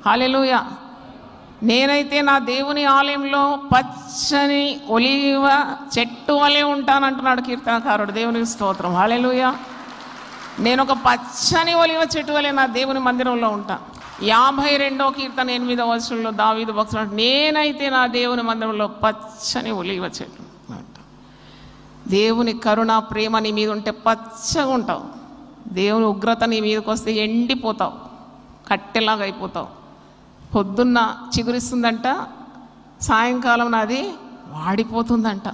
హల్లెలూయా. నేనైతే నా దేవుని ఆలయంలో పచ్చని ఒలీవ చెట్టు వలె ఉంటానంటున్నాడు కీర్తనకారుడు. దేవునికి స్తోత్రం. హల్లెలూయా. నేను ఒక పచ్చని ఒలీవ చెట్టు వలె నా దేవుని మందిరంలో ఉంటా. 52వ కీర్తన 8వ వచనంలో దావీదు భక్తుడు, నేనైతే నా దేవుని మందిరంలో పచ్చని ఒలీవ చెట్టు అంట. దేవుని కరుణ ప్రేమ నీ మీద ఉంటే పచ్చగా ఉంటావు. దేవుని ఉగ్రత నీ మీదకి వస్తే ఎండిపోతావు, కట్టెలాగా అయిపోతావు. పొద్దున్న చిగురిస్తుందంట, సాయంకాలం నాది వాడిపోతుందంట.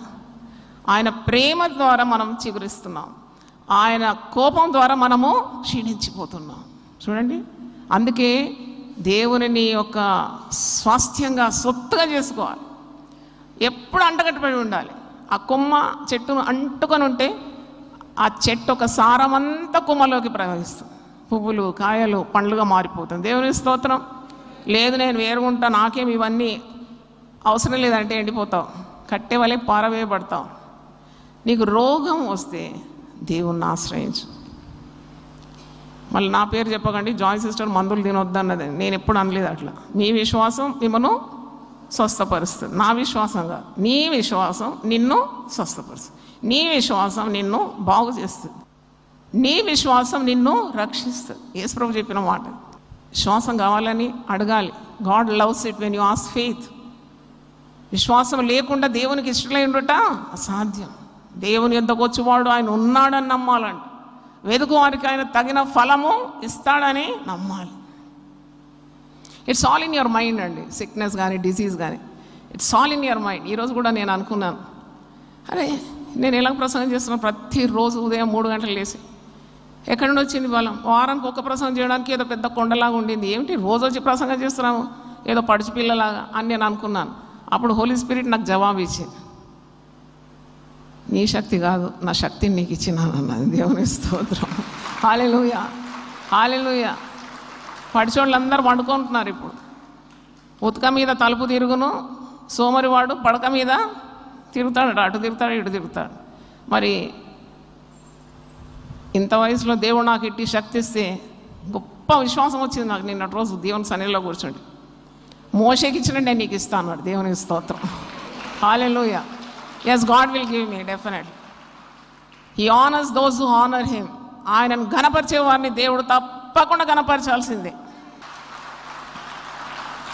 ఆయన ప్రేమ ద్వారా మనం చిగురిస్తున్నాం, ఆయన కోపం ద్వారా మనము క్షీణించిపోతున్నాం. చూడండి, అందుకే దేవుని యొక్క స్వాస్థ్యంగా సొత్తుగా చేసుకోవాలి. ఎప్పుడు అంటగట్టుబడి ఉండాలి. ఆ కొమ్మ చెట్టును అంటుకొని ఉంటే ఆ చెట్టు ఒక సారమంతా కొమ్మలోకి ప్రవహిస్తుంది, పువ్వులు కాయలు పండ్లుగా మారిపోతుంది. దేవుని స్తోత్రం. లేదు నేను వేరుగుంటా, నాకేం ఇవన్నీ అవసరం లేదంటే ఎండిపోతావు, కట్టె వలె పారవేయబడతావు. నీకు రోగం వస్తే దేవుణ్ణి ఆశ్రయించు. మళ్ళీ నా పేరు చెప్పకండి, జాయ్ సిస్టర్ మందులు తినొద్దన్నది నేను ఎప్పుడు అనలేదు అట్లా. మీ విశ్వాసం మిమ్మను స్వస్థపరుస్తుంది, నా విశ్వాసంగా. నీ విశ్వాసం నిన్ను స్వస్థపరుస్తుంది, నీ విశ్వాసం నిన్ను బాగు చేస్తుంది, నీ విశ్వాసం నిన్ను రక్షిస్తుంది. యేసుప్రభు చెప్పిన మాట. విశ్వాసం కావాలని అడగాలి. God loves it when you ask faith. విశ్వాసం లేకుండా దేవునికి ఇష్టమై ఉండుట అసాధ్యం. దేవుని యొద్దకు వచ్చేవాడు ఆయన ఉన్నాడని నమ్మాలంట. వెదుకు వారికి ఆయన తగిన ఫలము ఇస్తాడని నమ్మాలి. It's all in your mind అండి. సిక్నెస్ కానీ డిసీజ్ కానీ it's all in your mind. ఈరోజు కూడా నేను అనుకున్నాను, అరే నేను ఎలా ప్రసంగం చేస్తున్నాను, ప్రతిరోజు ఉదయం 3 గంటలు లేచి ఎక్కడి నుండి వచ్చింది బలం? వారానికి ఒక ప్రసంగం చేయడానికి ఏదో పెద్ద కొండలాగా ఉండింది, ఏమిటి రోజు వచ్చి ప్రసంగం చేస్తున్నాము ఏదో పడుచు పిల్లలాగా అని నేను అనుకున్నాను. అప్పుడు హోలీ స్పిరిట్ నాకు జవాబు ఇచ్చింది, నీ శక్తి కాదు, నా శక్తిని నీకు ఇచ్చినాను అన్నది. దేవుని స్తోత్రం. హల్లెలూయా, హల్లెలూయా. పడిచోళ్ళందరూ వండుకుంటున్నారు ఇప్పుడు. ఉతక మీద తలుపు తిరుగును, సోమరివాడు పడక మీద తిరుగుతాడు, అటు తిరుగుతాడు ఇటు తిరుగుతాడు. మరి ఇంత వయసులో దేవుడు నాకు ఇట్టి శక్తి ఇస్తే గొప్ప విశ్వాసం వచ్చింది నాకు. నిన్నటి రోజు దేవుని సన్నిధిలో కూర్చోండి, మోషేకి ఇచ్చినట్టు నేను నీకు ఇస్తాను అన్నాడు. దేవుని స్తోత్రం. హల్లెలూయా. Yes, God will give me, definitely. He honors those who honor him. ఆయనను ఘనపరిచే వారిని దేవుడు తప్పకుండా ఘనపరచాల్సిందే.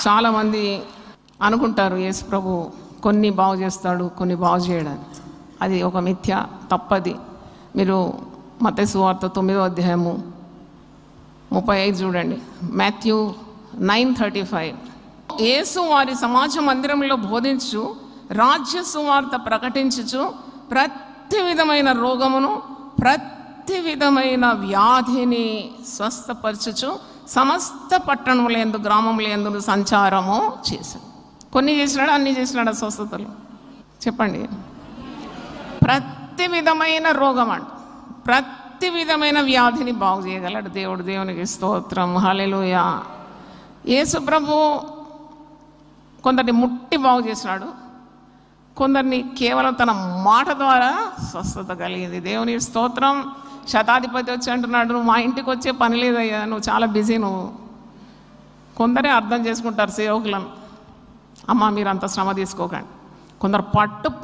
చాలామంది అనుకుంటారు యేసు ప్రభు కొన్ని బాగు చేస్తాడు, కొన్ని బాగు చేయడానికి. అది ఒక మిథ్య, తప్పది. మీరు మత్తయి సువార్త 9వ అధ్యాయము 35 చూడండి. మాథ్యూ 9:35. యేసు వారి సమాజ మందిరంలో బోధించు, రాజ్య సువార్త ప్రకటించుచు, ప్రతి విధమైన రోగమును ప్రతి విధమైన వ్యాధిని స్వస్థపరచుచు సమస్త పట్టణములందు గ్రామములందు సంచారము చేశాడు. కొన్ని చేసినాడు, అన్ని చేసినాడు స్వస్థతలు. చెప్పండి. ప్రతి విధమైన రోగం అంట, ప్రతి విధమైన వ్యాధిని బాగు చేయగలడు దేవుడు. దేవునికి స్తోత్రం. హల్లెలూయా. యేసు ప్రభు కొందరిని ముట్టి బాగు చేసినాడు, కొందరిని కేవలం తన మాట ద్వారా స్వస్థత కలిగింది. దేవుని స్తోత్రం. శతాధిపతి వచ్చి అంటున్నాడు, నువ్వు మా ఇంటికి వచ్చే పని లేదయ్యా, నువ్వు చాలా బిజీ. నువ్వు కొందరే అర్థం చేసుకుంటారు సేవకులను, అమ్మ మీరు అంత శ్రమ తీసుకోకండి. కొందరు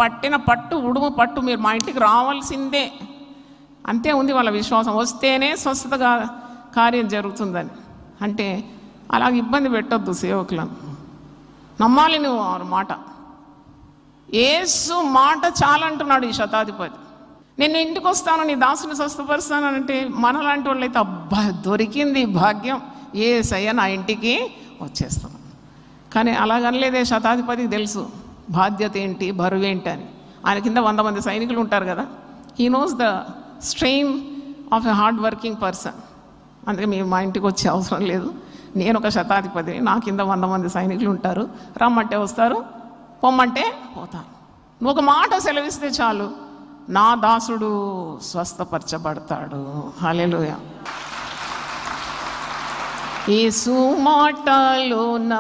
పట్టిన పట్టు ఉడుము పట్టు, మీరు మా ఇంటికి రావాల్సిందే, అంతే ఉంది వాళ్ళ విశ్వాసం. వస్తేనే స్వస్థతగా కార్యం జరుగుతుందని. అంటే అలాగ ఇబ్బంది పెట్టొద్దు సేవకులను, నమ్మాలి నువ్వు ఆ మాట. యేసు మాట చాలంటున్నాడు ఈ శతాధిపతి. నేను ఇంటికి వస్తాను, నీ దాసుని స్వస్థపరుస్తానంటే మనలాంటి వాళ్ళైతే అబ్బా దొరికింది భాగ్యం, యేసయ్య నా ఇంటికి వచ్చేస్తాను. కానీ అలాగనలేదే. శతాధిపతికి తెలుసు బాధ్యత ఏంటి, బరువు ఏంటి అని. ఆయన కింద 100 మంది సైనికులు ఉంటారు కదా. He knows the strain of a hard working person. అందుకే మీరు మా ఇంటికి వచ్చే అవసరం లేదు, నేను ఒక శతాధిపతిని, నా కింద 100 మంది సైనికులు ఉంటారు, రమ్మంటే వస్తారు, పొమ్మంటే పోతారు. నువ్వు ఒక మాట సెలవిస్తే చాలు, నా దాసుడు స్వస్థపరచబడతాడు. హల్లెలూయా. యేసు మాటలోన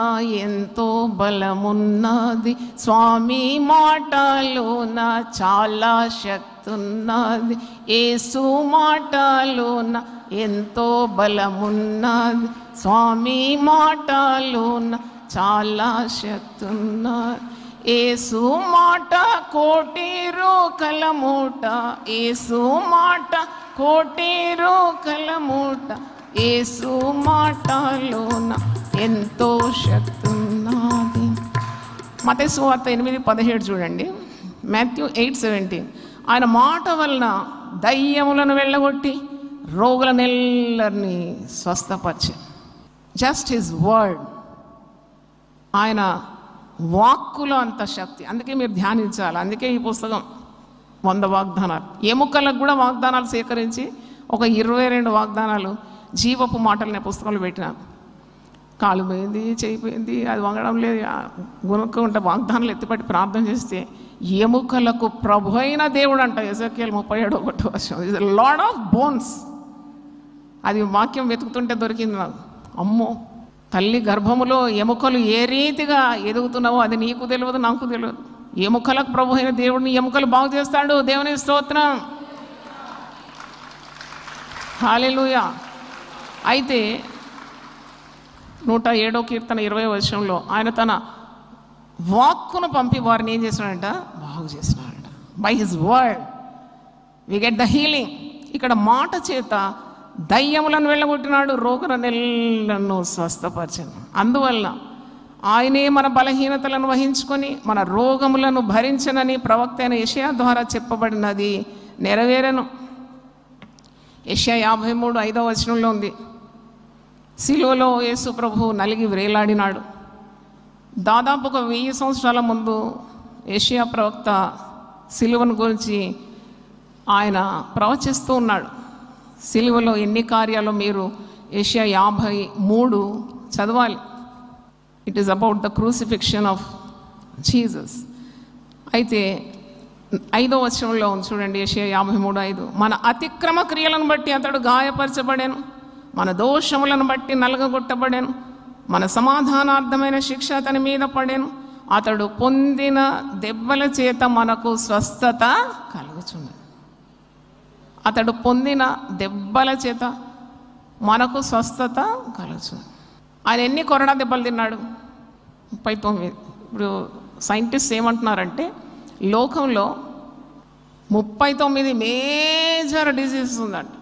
ఎంతో బలమున్నది, స్వామి మాటలోన చాలా శక్తి ఉన్నది. యేసు మాటలోన ఎంతో బలమున్నది, స్వామి మాటలోన చాలా శక్తి ఉన్నది. యేసు మాట కోటి రూకల మూట, యేసు మాట కోటి రూకల మూట, యేసు మాటలోన ఎంతో శక్తి ఉన్నది. మత్తయి సువార్త 8:17 చూడండి. మాథ్యూ 8:17. ఆయన మాట వలన దయ్యములను వెళ్ళగొట్టి రోగులనెల్లరినీ స్వస్థపరిచి. Just his word. ఆయన వాక్కులో అంత శక్తి. అందుకే మీరు ధ్యానించాలి. అందుకే ఈ పుస్తకం 100 వాగ్దానాలు. ఎముకలకు కూడా వాగ్దానాలు సేకరించి ఒక 22 వాగ్దానాలు జీవపు మాటలనే పుస్తకంలో పెట్టినాను. కాలు పోయింది, చేయిపోయింది, అది వంగడం లేదు, గుణుక్కుంటే వాగ్దానాలు ఎత్తిపట్టి ప్రార్థన చేస్తే ఎముకలకు ప్రభు అయిన దేవుడు అంట. Ezekiel 37:1 is the lord of bones. అది వాక్యం వెతుకుతుంటే దొరికింది నాకు. అమ్మో, తల్లి గర్భములో ఎముకలు ఏ రీతిగా ఎదుగుతున్నావో అది నీకు తెలియదు, నాకు తెలియదు. ఎముకలకు ప్రభు అయిన దేవుడిని ఎముకలు బాగు చేస్తాడు. దేవుని స్తోత్రం, హల్లెలూయా. అయితే 107వ కీర్తన 20వ వచనంలో ఆయన తన వాక్కును పంపి వారిని ఏం చేసినాడంట? బాగు చేసినాడంట. By his word we get the healing. ఇక్కడ మాట చేత దయ్యములను వెళ్ళగొట్టినాడు, రోగులనెల్లను స్వస్థపరిచాను. అందువల్ల ఆయనే మన బలహీనతలను వహించుకొని మన రోగములను భరించనని ప్రవక్త అయిన యెషయా ద్వారా చెప్పబడినది నెరవేరెను. యెషయా 53:5వ వచనంలో ఉంది. శిలువలో యేసు ప్రభువు నలిగి వ్రేలాడినాడు. దాదాపు ఒక 1000 సంవత్సరాల ముందు యెషయా ప్రవక్త శిలువను గురించి ఆయన ప్రవచిస్తూ ఉన్నాడు. శిలువలో ఎన్ని కార్యాలు మీరు యెషయా 53 చదవాలి. It is about the crucifixion of Jesus. అయితే 5వ వచనంలో ఉంది చూడండి. యెషయా 53:5. మన అతిక్రమ క్రియలను బట్టి అతడు గాయపరచబడాను, మన దోషములను బట్టి నలగగొట్టబడాను, మన సమాధానార్థమైన శిక్ష అతని మీద పడాను, అతడు పొందిన దెబ్బల చేత మనకు స్వస్థత కలుగుచున్నది. అతడు పొందిన దెబ్బల చేత మనకు స్వస్థత కలుగుచున్నది. ఆయన ఎన్ని కొరడా దెబ్బలు తిన్నాడు? 39. ఇప్పుడు సైంటిస్ట్ ఏమంటున్నారంటే లోకంలో 39 మేజర్ డిసీజెస్ ఉందంట.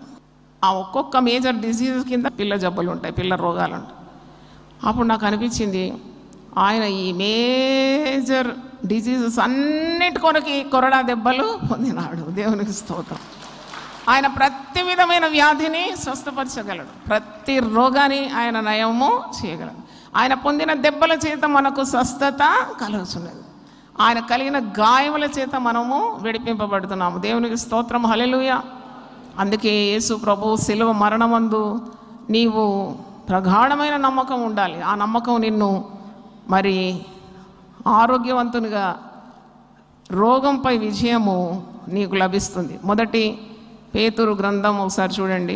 ఆ ఒక్కొక్క మేజర్ డిసీజ్ కింద పిల్ల జబ్బులు ఉంటాయి, పిల్ల రోగాలు ఉంటాయి. అప్పుడు నాకు అనిపించింది ఆయన ఈ మేజర్ డిసీజెస్ అన్నిటి కొరకి కొరడా దెబ్బలు పొందినాడు. దేవునికి స్తోత్రం. ఆయన ప్రతి విధమైన వ్యాధిని స్వస్థపరచగలడు, ప్రతి రోగాన్ని ఆయన నయము చేయగలడు. ఆయన పొందిన దెబ్బల చేత మనకు స్వస్థత కలుగుతున్నది. ఆయన కలిగిన గాయముల చేత మనము విడిపింపబడుతున్నాము. దేవునికి స్తోత్రం, హల్లెలూయా. అందుకే యేసు ప్రభు శిలువ మరణమందు నీవు ప్రగాఢమైన నమ్మకం ఉండాలి. ఆ నమ్మకం నిన్ను మరి ఆరోగ్యవంతునిగా, రోగంపై విజయము నీకు లభిస్తుంది. 1 పేతురు గ్రంథం ఒకసారి చూడండి.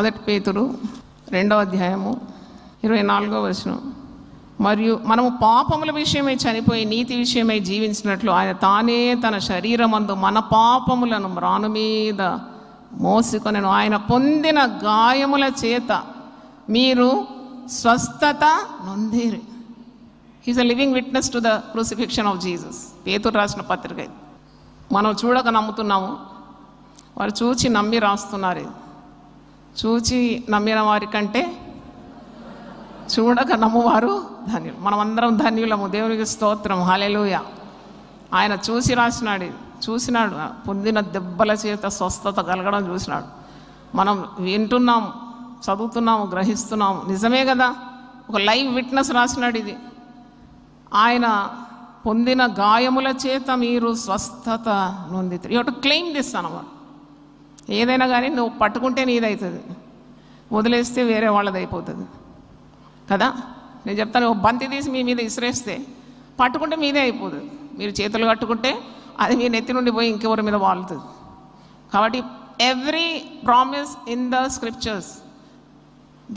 1 పేతురు 2వ అధ్యాయము 24వ వచనం. మరియు మనము పాపముల విషయమై చనిపోయి నీతి విషయమై జీవించినట్లు ఆయన తానే తన శరీరమందు మన పాపములను మ్రాను మీద మోసుకొనెను. ఆయన పొందిన గాయముల చేత మీరు స్వస్థత నొందిరి. He's a living witness to the crucifixion of Jesus. పేతురు రాసిన పత్రిక ఇది. మనం చూడక నమ్ముతున్నాము, వారు చూచి నమ్మి రాస్తున్నారు. చూచి నమ్మిన వారి కంటే చూడక నమ్మువారు ధన్యులు. మనమందరం ధన్యులము. దేవునికి స్తోత్రం, హల్లెలూయా. ఆయన చూసి రాసినాడు, చూసినాడు. పొందిన దెబ్బల చేత స్వస్థత కలగడం చూసినాడు. మనం వింటున్నాము, చదువుతున్నాము, గ్రహిస్తున్నాము. నిజమే కదా, ఒక లైవ్ విట్నెస్ రాసినాడు ఇది. ఆయన పొందిన గాయముల చేత మీరు స్వస్థత నొందితారు. You have to claim this అన్నమాట. ఏదైనా కానీ నువ్వు పట్టుకుంటే నీదవుతుంది, వదిలేస్తే వేరే వాళ్ళది అయిపోతుంది కదా. నేను చెప్తాను, ఒక బంతి తీసి మీ మీద ఇసిరేస్తే పట్టుకుంటే మీదే అయిపోతుంది. మీరు చేతులు కట్టుకుంటే అది మీ నెత్తి నుండి పోయి ఇంకెవరి మీద వాలుతుంది. కాబట్టి every promise in the scriptures,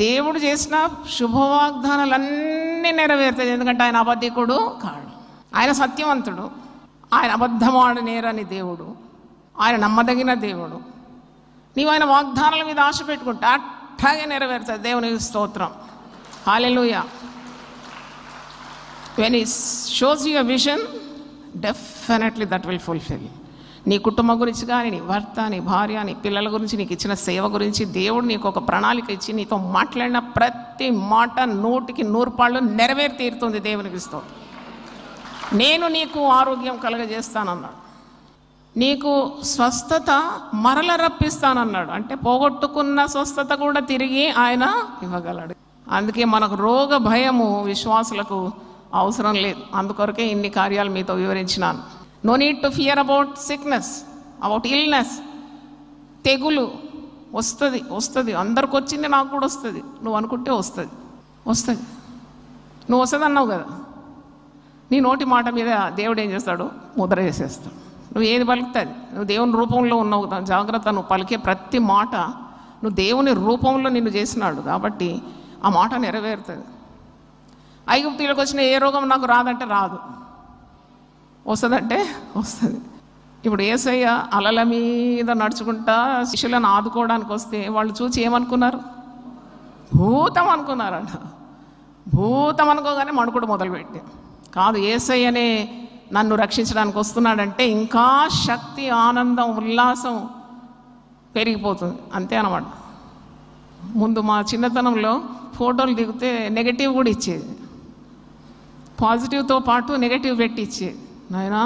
దేవుడు చేసిన శుభవాగ్దానాలన్నీ నెరవేరుతాయి. ఎందుకంటే ఆయన అబద్ధికుడు కాడు, ఆయన సత్యవంతుడు, ఆయన అబద్ధమాడనేరని దేవుడు, ఆయన నమ్మదగిన దేవుడు. నీవు ఆయన వాగ్దానాల మీద ఆశ పెట్టుకుంటే అట్లాగే నెరవేరుతుంది. దేవునికి స్తోత్రం, హల్లెలూయా. When he shows you a vision, definitely that will fulfill. నీ కుటుంబం గురించి కానీ, నీ భర్త, నీ భార్య, నీ పిల్లల గురించి, నీకు ఇచ్చిన సేవ గురించి దేవుడు నీకు ఒక ప్రణాళిక ఇచ్చి నీతో మాట్లాడిన ప్రతి మాట 100కి 100 పాళ్ళు నెరవేరి తీరుతుంది. దేవునికి స్తోత్రం. నేను నీకు ఆరోగ్యం కలగజేస్తానన్నాడు. నీకు స్వస్థత మరల రప్పిస్తానన్నాడు. అంటే పోగొట్టుకున్న స్వస్థత కూడా తిరిగి ఆయన ఇవ్వగలడు. అందుకే మనకు రోగ భయము విశ్వాసులకు అవసరం లేదు. అందుకొరకే ఇన్ని కార్యాలు మీతో వివరించినాను. No need to fear about sickness, about illness. తెగులు వస్తుంది. అందరికి వచ్చింది, నాకు కూడా వస్తుంది. నువ్వు అనుకుంటే వస్తుంది. నువ్వు వస్తుంది అన్నావు కదా, నీ నోటి మాట మీద దేవుడు ఏం చేస్తాడు? ముద్ర చేసేస్తాడు. నువ్వు ఏది పలుకుతుంది? నువ్వు దేవుని రూపంలో ఉన్నావు కదా, జాగ్రత్త. నువ్వు పలికే ప్రతి మాట నువ్వు దేవుని రూపంలో నిన్ను చేసినాడు కాబట్టి ఆ మాట నెరవేరుతుంది. ఐగుప్తులకు వచ్చిన ఏ రోగం నాకు రాదంటే రాదు, వస్తుందంటే వస్తుంది. ఇప్పుడు యేసయ్య అలల మీద నడుచుకుంటా శిష్యులను ఆదుకోవడానికి వస్తే వాళ్ళు చూసి ఏమనుకున్నారు? భూతం అనుకున్నారంట. భూతం అనుకోగానే మణుకుడు మొదలుపెట్టి, కాదు యేసయ్యనే నన్ను రక్షించడానికి వస్తున్నాడంటే ఇంకా శక్తి, ఆనందం, ఉల్లాసం పెరిగిపోతుంది. అంతే అన్నమాట. ముందు మా చిన్నతనంలో ఫోటోలు దిగితే నెగటివ్ కూడా ఇచ్చేది, పాజిటివ్తో పాటు నెగటివ్ పెట్టి ఇచ్చేది. నాయన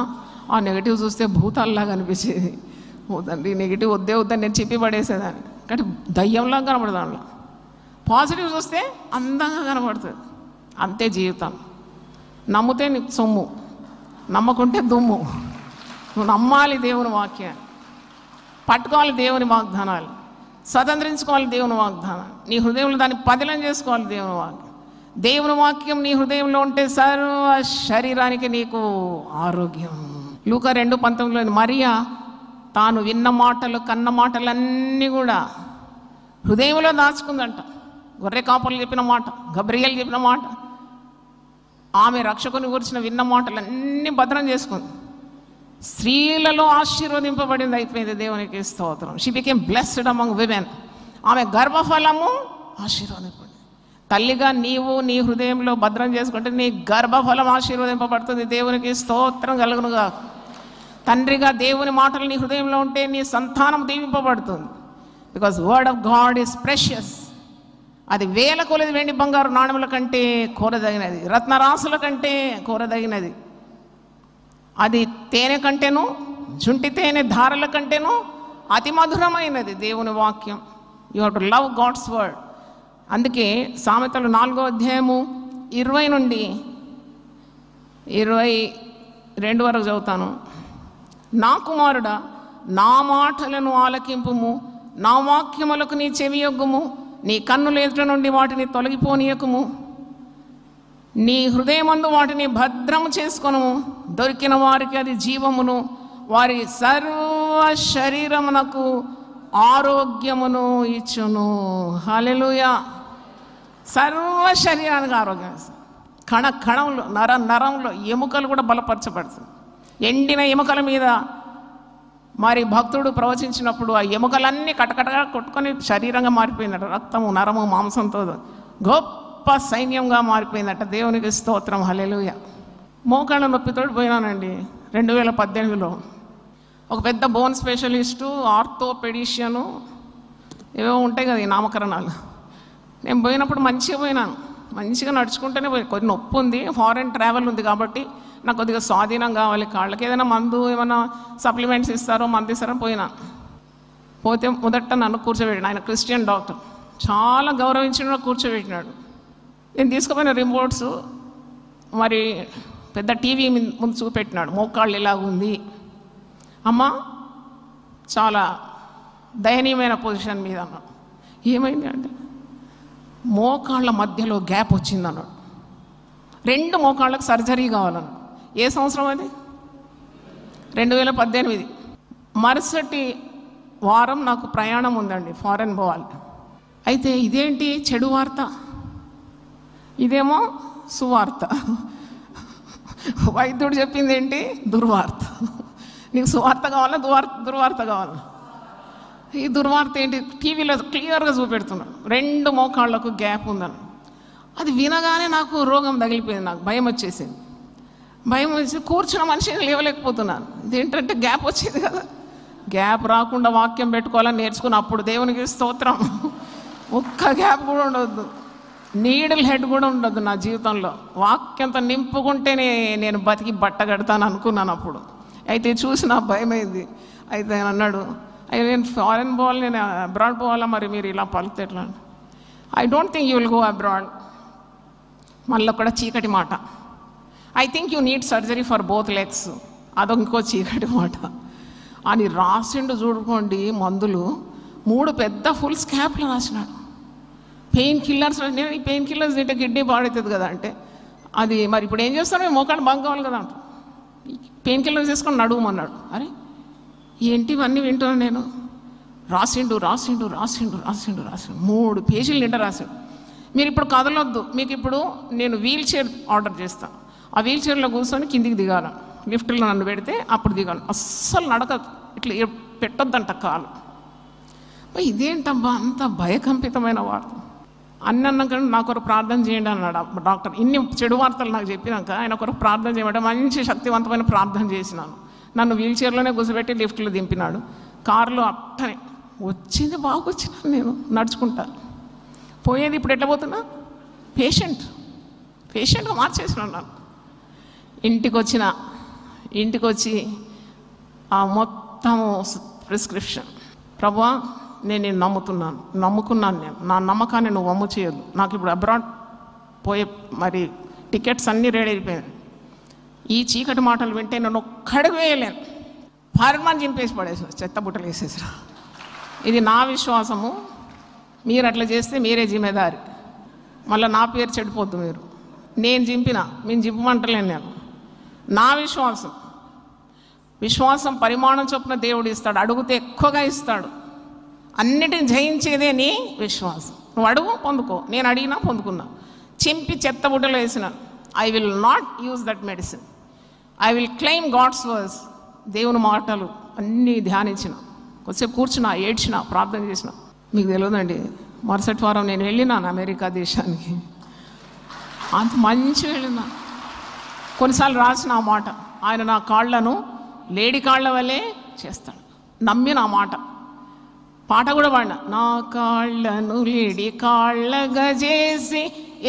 ఆ నెగటివ్ చూస్తే భూతాల్లాగా అనిపించేది. తండ్రి నెగిటివ్ వద్దని నేను చెప్పి పడేసేదాన్ని, కానీ దయ్యంలాగా కనపడదు. దాంట్లో పాజిటివ్ చూస్తే అందంగా కనపడుతుంది. అంతే జీవితం. నమ్మితే నీకు సొమ్ము, నమ్మకుంటే దుమ్ము. నువ్వు నమ్మాలి దేవుని వాక్యాన్ని, పట్టుకోవాలి దేవుని వాగ్దానాలు, స్వతంత్రించుకోవాలి దేవుని వాగ్దానాలు, నీ హృదయంలో దాన్ని పదిలం చేసుకోవాలి దేవుని వాక్యం. దేవుని వాక్యం నీ హృదయంలో ఉంటే సర్వ శరీరానికి నీకు ఆరోగ్యం. లూకా 2:19 మరియా తాను విన్న మాటలు, కన్న మాటలన్నీ కూడా హృదయంలో దాచుకుందంట. గొర్రె కాపర్లు చెప్పిన మాట, గబ్రియలు చెప్పిన మాట, ఆమె రక్షకుని గురించిన విన్న మాటలన్నీ భద్రం చేసుకుంది. స్త్రీలలో ఆశీర్వదింపబడింది. అయిపోయింది. దేవునికి స్తోత్రం. She became blessed among women. ఆమె గర్భఫలము ఆశీర్వదింపబడింది. తల్లిగా నీవు నీ హృదయంలో భద్రం చేసుకుంటే నీ గర్భఫలం ఆశీర్వదింపబడుతుంది. దేవునికి స్తోత్రం కలుగునుగా. తండ్రిగా దేవుని మాటలు నీ హృదయంలో ఉంటే నీ సంతానం దీవింపబడుతుంది. Because word of God is precious. అది వేల కొలది వెండి బంగారు నాణముల కంటే కోరదగినది, రత్నరాసుల కంటే కోరదగినది. అది తేనె కంటేను, జుంటి తేనె ధారల కంటేను అతి మధురమైనది దేవుని వాక్యం. You have to love God's word. అందుకే సామెతలు 4:20 నుండి 22 వరకు చదువుతాను. నా కుమారుడా, నా మాటలను ఆలకింపుము, నా వాక్యములకు నీ చెవియొగ్గుము, నీ కన్నుల ఎదుట నుండి వాటిని తొలగిపోనీయకుము, నీ హృదయమందు వాటిని భద్రము చేసుకొనుము. దొరికిన వారికి అది జీవమును, వారి సర్వ శరీరమునకు ఆరోగ్యమును ఇచ్చును. హల్లెలూయా. సర్వ శరీరానికి ఆరోగ్యం ఇస్తుంది. కణంలో, నరంలో ఎముకలు కూడా బలపరచబడుతుంది. ఎండిన ఎముకల మీద మరి భక్తుడు ప్రవచించినప్పుడు ఆ ఎముకలన్నీ కటకటగా కొట్టుకొని శరీరంగా మారిపోయిందట. రక్తము, నరము, మాంసంతో గొప్ప సైన్యంగా మారిపోయిందట. దేవునికి స్తోత్రం. హల్లెలూయా. మోకాళ్ళ నొప్పితో పోయినానండి 2018లో. ఒక పెద్ద బోన్ స్పెషలిస్టు, ఆర్థోపెడిషియను, ఏవో ఉంటాయి కదా ఈ నామకరణాలు. నేను పోయినప్పుడు మంచిగా పోయినాను, మంచిగా నడుచుకుంటూనే పోయి. కొద్ది నొప్పి ఉంది, ఫారెన్ ట్రావెల్ ఉంది కాబట్టి నాకు కొద్దిగా స్వాధీనం కావాలి. కాళ్ళకి ఏదైనా మందు, ఏమైనా సప్లిమెంట్స్ ఇస్తారో, మందు ఇస్తారో పోయినాను. పోతే మొదట నన్ను కూర్చోబెట్టినాడు. ఆయన క్రిస్టియన్ డాక్టర్, చాలా గౌరవించిన కూర్చోబెట్టినాడు. నేను తీసుకుపోయిన రిపోర్ట్స్ మరి పెద్ద టీవీ ముందు చూపెట్టినాడు. మోకాళ్ళు ఇలాగుంది అమ్మ, చాలా దయనీయమైన పొజిషన్ మీద అన్నాడు. ఏమైంది అంటే మోకాళ్ళ మధ్యలో గ్యాప్ వచ్చింది అన్నాడు. 2 మోకాళ్ళకు సర్జరీ కావాలన్నాడు. ఏ సంవత్సరం అది? 2018. మరుసటి వారం నాకు ప్రయాణం ఉందండి, ఫారెన్ పోవాలి. అయితే ఇదేంటి చెడు వార్త, ఇదేమో సువార్త. వైద్యుడు చెప్పింది ఏంటి? దుర్వార్త. నీకు సువార్త కావాలా, దుర్వార్త కావాలా? ఈ దుర్వార్త ఏంటి? టీవీలో క్లియర్గా చూపెడుతున్నాడు. 2 మోకాళ్ళకు గ్యాప్ ఉందని. అది వినగానే నాకు రోగం తగిలిపోయింది, నాకు భయం వచ్చేసింది. భయం వచ్చి కూర్చున్న మనిషిని లేవలేకపోతున్నాను. ఇదేంటంటే గ్యాప్ వచ్చేది కదా, గ్యాప్ రాకుండా వాక్యం పెట్టుకోవాలని నేర్చుకుని అప్పుడు దేవునికి స్తోత్రం. ఒక్క గ్యాప్ కూడా ఉండవద్దు, నీడిల్ హెడ్ కూడా ఉండదు నా జీవితంలో. వాక్యంతో నింపుకుంటేనే నేను బతికి బట్ట కడతాను అనుకున్నాను అప్పుడు. అయితే చూసి నా భయం అయింది. అయితే ఆయన అన్నాడు, అయ్యో నేను ఫారెన్ పోవాలి, నేను అబ్రాడ్ పోవాలా, మరి మీరు ఇలా పలితే ఎట్లా? I don't think you will go abroad. మళ్ళీ కూడా చీకటి మాట. I think you need surgery for both legs. అదొక ఇంకో చీకటి మాట అని రాసిండు. చూడుకోండి, మందులు 3 పెద్ద ఫుల్ స్కాప్లు రాసినాడు. Pain killers. నేను ఈ పెయిన్ కిల్లర్స్ తింటే కిడ్నీ పాడవుతుంది కదా అంటే, అది మరి ఇప్పుడు ఏం చేస్తాను, మేము మోకాడు బంగ్ కావాలి కదా అంట. పెయిన్ కిల్లర్స్ తీసుకొని నడుమన్నాడు. అరే ఏంటి ఇవన్నీ వింటున్నాను నేను. రాసిండు 3 పేజీలు నిండా రాశాడు. మీరు ఇప్పుడు కదలొద్దు, మీకు ఇప్పుడు నేను వీల్ చైర్ ఆర్డర్ చేస్తాను. ఆ వీల్ చైర్లో కూర్చొని కిందికి దిగాను. లిఫ్ట్లో నన్ను పెడితే అప్పుడు దిగాను. అస్సలు నడక ఇట్లా పెట్టొద్దంట కాలు. ఇదేంటబ్బా అంత భయకంపితమైన వార్త. అన్నాక నాకు ఒక ప్రార్థన చేయండి అన్నాడు డాక్టర్. ఇన్ని చెడు వార్తలు నాకు చెప్పినాక ఆయన ఒక ప్రార్థన చేయమంటే మంచి శక్తివంతమైన ప్రార్థన చేసినాను. నన్ను వీల్ చైర్లోనే కూర్చోబెట్టి లిఫ్ట్లో దింపినాడు. కారులో అట్టనే వచ్చింది, బాగా వచ్చినాను నేను నడుచుకుంటా పోయేది. ఇప్పుడు ఎట్లా పోతున్నా, పేషెంట్గా మార్చేసినాను నన్ను. ఇంటికి వచ్చి ఆ మొత్తము ప్రిస్క్రిప్షన్, ప్రభువా నేను నమ్ముకున్నాను. నేను నా నమ్మకాన్ని నువ్వు వమ్ము చేయొద్దు. నాకు ఇప్పుడు అబ్రాడ్ పోయే మరి టికెట్స్ అన్నీ రెడీ అయిపోయాయి. ఈ చీకటి మాటలు వింటే నన్ను ఒక్కడికి వేయలేను. పర్మని చింపేసి పడేసి చెత్త బుట్టలు వేసేసిరా. ఇది నా విశ్వాసము. మీరు అట్లా చేస్తే మీరే జిమ్మేదారి. మళ్ళీ నా పేరు చెడిపోద్దు. నేను మేము చింపమంటలేను. నేను నా విశ్వాసం పరిమాణం చొప్పున దేవుడు ఇస్తాడు. అడుగుతే ఎక్కువగా ఇస్తాడు. అన్నిటిని జయించేదే నీ విశ్వాసం. నువ్వు అడుగు, పొందుకో. నేను అడిగినా పొందుకున్నా. చింపి చెత్త బుట్టలో వేసినాను. I will not use that medicine. I will claim God's words. దేవుని మాటలు అన్నీ ధ్యానించిన, కొద్దిసేపు కూర్చున్నా, ఏడ్చిన, ప్రార్థన చేసిన. మీకు తెలియదండి, మరుసటి వారం నేను వెళ్ళినాను అమెరికా దేశానికి. అంత మంచిగా వెళ్ళినా. కొన్నిసార్లు రాసిన ఆ మాట, ఆయన నా కాళ్లను లేడి కాళ్ల వల్లే చేస్తాడు. నమ్మిన ఆ మాట. పాట కూడా పాడిన, నా కాళ్లను లేడి కాళ్ళగా చేసి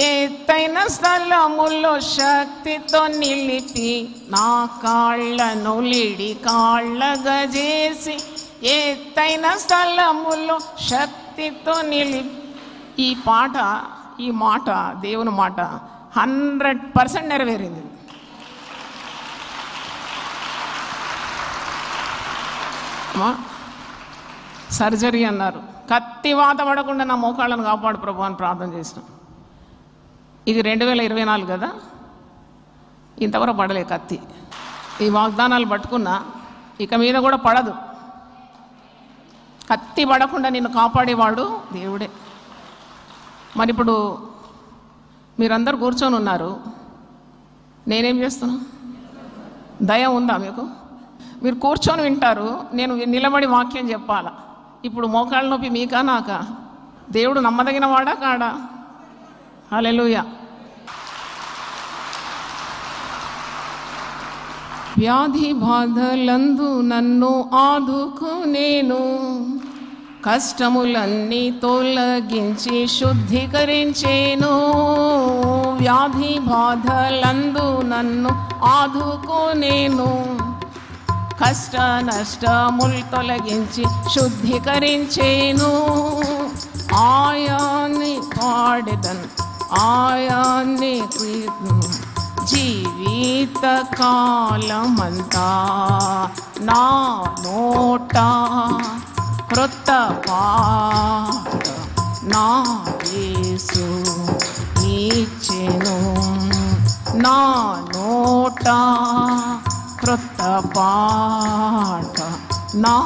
ఎత్తైన స్థలముల్లో శక్తితో నిలిపి, నా కాళ్లను లేడి కాళ్ళగా చేసి ఎత్తైన స్థలముల్లో శక్తితో నిలిపి. ఈ మాట దేవుని మాట 100% నెరవేరింది. సర్జరీ అన్నారు. కత్తి వాత పడకుండా నా మోకాళ్ళను కాపాడు ప్రభు అని ప్రార్థన చేసిన. ఇది 2024 కదా, ఇంతవరకు పడలే కత్తి. ఈ వాగ్దానాలు పట్టుకున్నా, ఇక మీద కూడా పడదు. కత్తి పడకుండా నిన్ను కాపాడేవాడు దేవుడే. మరి ఇప్పుడు మీరందరూ కూర్చొని ఉన్నారు, నేనేం చేస్తున్నా? దయ ఉందా మీకు? మీరు కూర్చొని వింటారు, నేను నిలబడి వాక్యం చెప్పాలా. ఇప్పుడు మోకాళ్ళ నొప్పి మీకా నాకా? దేవుడు నమ్మదగిన వాడా కాడా? హల్లెలూయా. వ్యాధి బాధలందు నన్ను ఆదుకునేను, కష్టములన్నీ తొలగించి శుద్ధీకరించేను. వ్యాధి బాధలందు నన్ను ఆదుకునేను, కష్ట నష్టములు తొలగించి శుద్ధీకరించేను. ఆయాన్ని పాడెదన్ ఆయాన్ని జీవిత కాలమంతా నా నోట క్రొత్త పాట నా యేసు ఇచ్చెను. నా నోట క్రొత్త పాట నా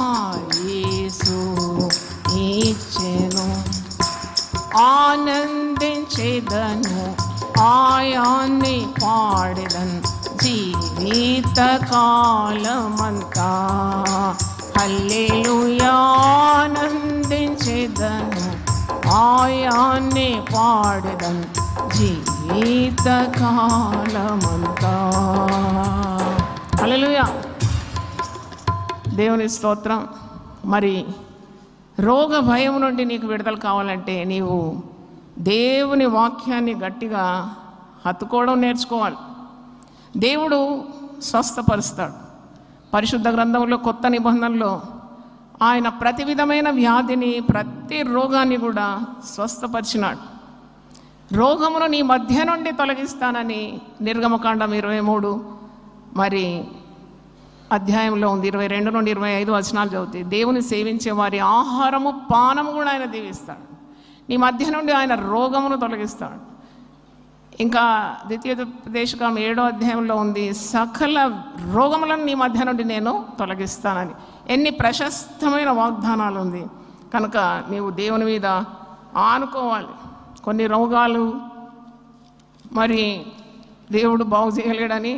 యేసు ఇచ్చెను. ఆనందించేదను ఆయాన్ని పాడెదన్ జీవిత కాలమంతా. హల్లెలూయా. ఆనందించేదను ఆయాన్ని పాడెదన్ జీవిత జీవితకాలమంతా. హల్లెలూయా, దేవుని స్తోత్రం. మరి రోగ భయం నుండి నీకు విడుదల కావాలంటే నీవు దేవుని వాక్యాన్ని గట్టిగా హత్తుకోవడం నేర్చుకోవాలి. దేవుడు స్వస్థపరుస్తాడు. పరిశుద్ధ గ్రంథంలో కొత్త నిబంధనలో ఆయన ప్రతి విధమైన వ్యాధిని, ప్రతి రోగాన్ని కూడా స్వస్థపరిచినాడు. రోగమును నీ మధ్య నుండి తొలగిస్తానని నిర్గమకాండం 23 మరి అధ్యాయంలో ఉంది. 22 నుండి 25 వచనాలు చదివితే దేవుని సేవించే వారి ఆహారము పానము కూడా ఆయన దీవిస్తాడు. నీ మధ్య నుండి ఆయన రోగమును తొలగిస్తాడు. ఇంకా ద్వితీయోపదేశకాండం 7వ అధ్యాయంలో ఉంది, సకల రోగములను నీ మధ్య నుండి నేను తొలగిస్తానని. ఎన్ని ప్రశస్తమైన వాగ్దానాలు ఉంది. కనుక నీవు దేవుని మీద ఆనుకోవాలి. కొన్ని రోగాలు మరి దేవుడు బాగు చేయలేడని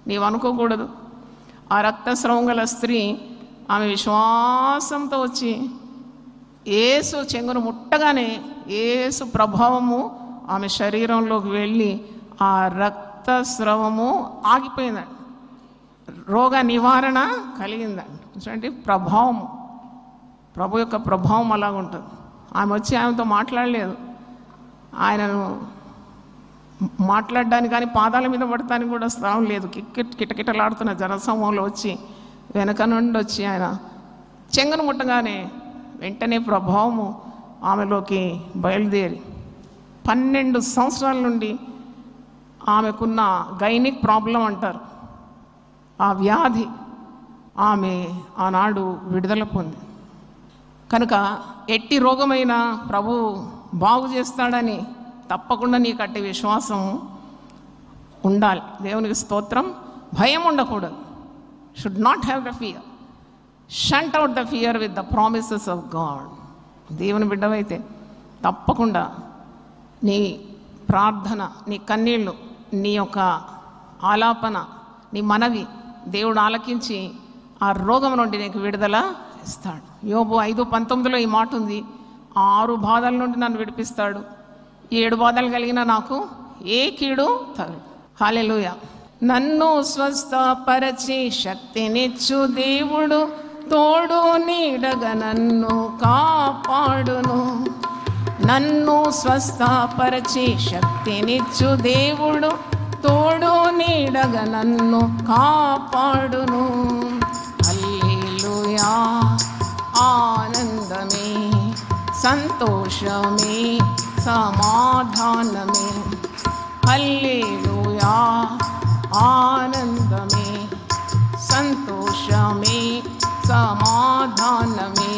నీవు అనుకోకూడదు. ఆ రక్తస్రావం గల స్త్రీ ఆమె విశ్వాసంతో వచ్చి యేసు చెంగును ముట్టగానే యేసు ప్రభావము ఆమె శరీరంలోకి వెళ్ళి ఆ రక్తస్రావము ఆగిపోయిందండి. రోగ నివారణ కలిగిందండి. అంటే ప్రభావం, ప్రభు యొక్క ప్రభావం అలాగుంటుంది. ఆమె వచ్చి ఆమెతో మాట్లాడలేదు. ఆయనను మాట్లాడడానికి కానీ పాదాల మీద పడటానికి కూడా స్థలం లేదు. కిటకిటలాడుతున్న జనసమూహంలో వచ్చి వెనక నుండి వచ్చి ఆయన చెంగును ముట్టగానే వెంటనే ప్రభావము ఆమెలోకి బయలుదేరి 12 సంవత్సరాల నుండి ఆమెకున్న గైనిక్ ప్రాబ్లం అంటారు, ఆ వ్యాధి ఆమె ఆనాడు విడుదల పొంది. కనుక ఎట్టి రోగమైన ప్రభు బాగు చేస్తాడని తప్పకుండా నీకు అట్టి విశ్వాసం ఉండాలి. దేవునికి స్తోత్రం. భయం ఉండకూడదు. Should not have the fear. Shunt out the fear with the promises of God. దేవుని బిడ్డవైతే తప్పకుండా నీ ప్రార్థన, నీ కన్నీళ్ళు, నీ యొక్క ఆలాపన, నీ మనవి దేవుడు ఆలకించి ఆ రోగం నుండి నీకు విడుదల ఇస్తాడు. యోబు 5:19 ఈ మాట ఉంది, 6 బాధల నుండి నన్ను విడిపిస్తాడు, 7 బాధలు కలిగిన నాకు ఏ కీడు తగదు. హల్లెలూయా. నన్ను స్వస్థపరచి శక్తినిచ్చు దేవుడు, తోడు నీడగా నన్ను కాపాడును. నన్ను స్వస్థపరచి శక్తినిచ్చు దేవుడు, తోడు నీడగా నన్ను కాపాడును. హల్లెలూయా. ఆనందమే, సంతోషమే, సమాధానమే. హల్లెలూయా. ఆనందమే, సంతోషమే, సమాధానమే.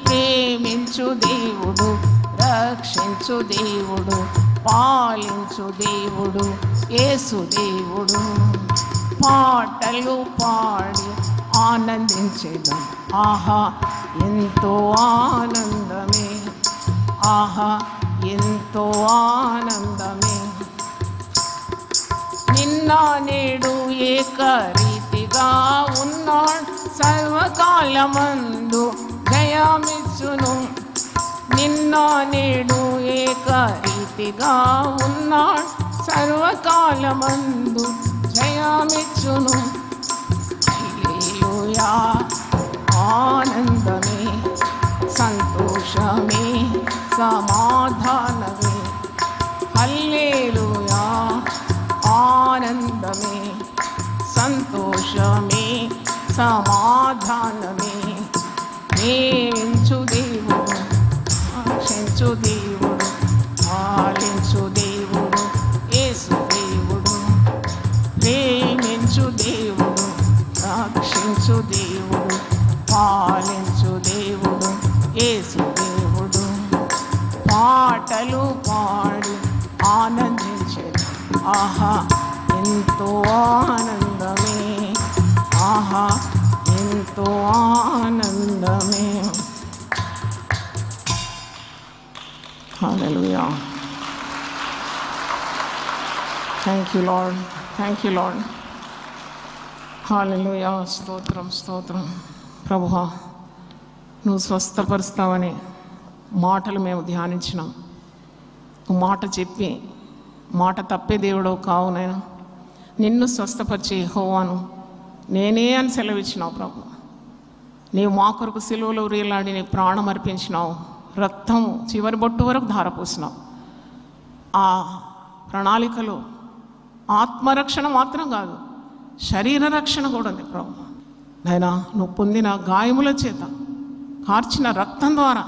ప్రేమించు దేవుడు, రక్షించు దేవుడు, పాలించు దేవుడు యేసు దేవుడు. పాటలు పాడి ఆనందించేద్దాం. ఆహా ఎంతో ఆనందమే, ఆహా ఎంతో ఆనందమే. నిన్న నేడు ఏకరీతిగా ఉన్నాడు, సర్వకాలమందు జయమిచ్చును. నిన్న నేడు ఏకరీతిగా ఉన్నాడు, సర్వకాలమందు జయమిచ్చును. హల్లెలూయా. ఆనందమే, సంతోషమే, సమాధానమే. హల్లెలూయా. ఆనందమే, సంతోషమే, సమాధానమే. ప్రేమించు దేవుడు, రక్షించు దేవుడు, పాలించు దేవుడు యేసు దేవుడు. ప్రేమించు దేవుడు, రక్షించు దేవుడు, పాలించు దేవుడు యేసు దేవుడు. పాటలు పాడి ఆనందించేది. ఆహా ఎంతో ఆనందమే, ఆహా ఎంతో ఆనందమే. Hallelujah. Thank you lord, thank you lord. Hallelujah. స్తోత్రం, స్తోత్రం. ప్రభువా, నువ్వు స్వస్థపరుస్తావని మాటలు మేము ధ్యానించినాం. మాట చెప్పి మాట తప్పే దేవుడో కావు నాయన. నిన్ను స్వస్థపరిచే యెహోవాను నేనే అని సెలవిచ్చినావు ప్రభు. నీవు మా కొరకు సిలువలో రీలాడి నీ ప్రాణం అర్పించినావు, రక్తం చివరి బొట్టు వరకు ధారపోసినావు. ఆ ప్రణాళికలో ఆత్మరక్షణ మాత్రం కాదు, శరీర రక్షణ కూడా ఉంది ప్రభు. నాయనా, నువ్వు పొందిన గాయముల చేత కార్చిన రక్తం ద్వారా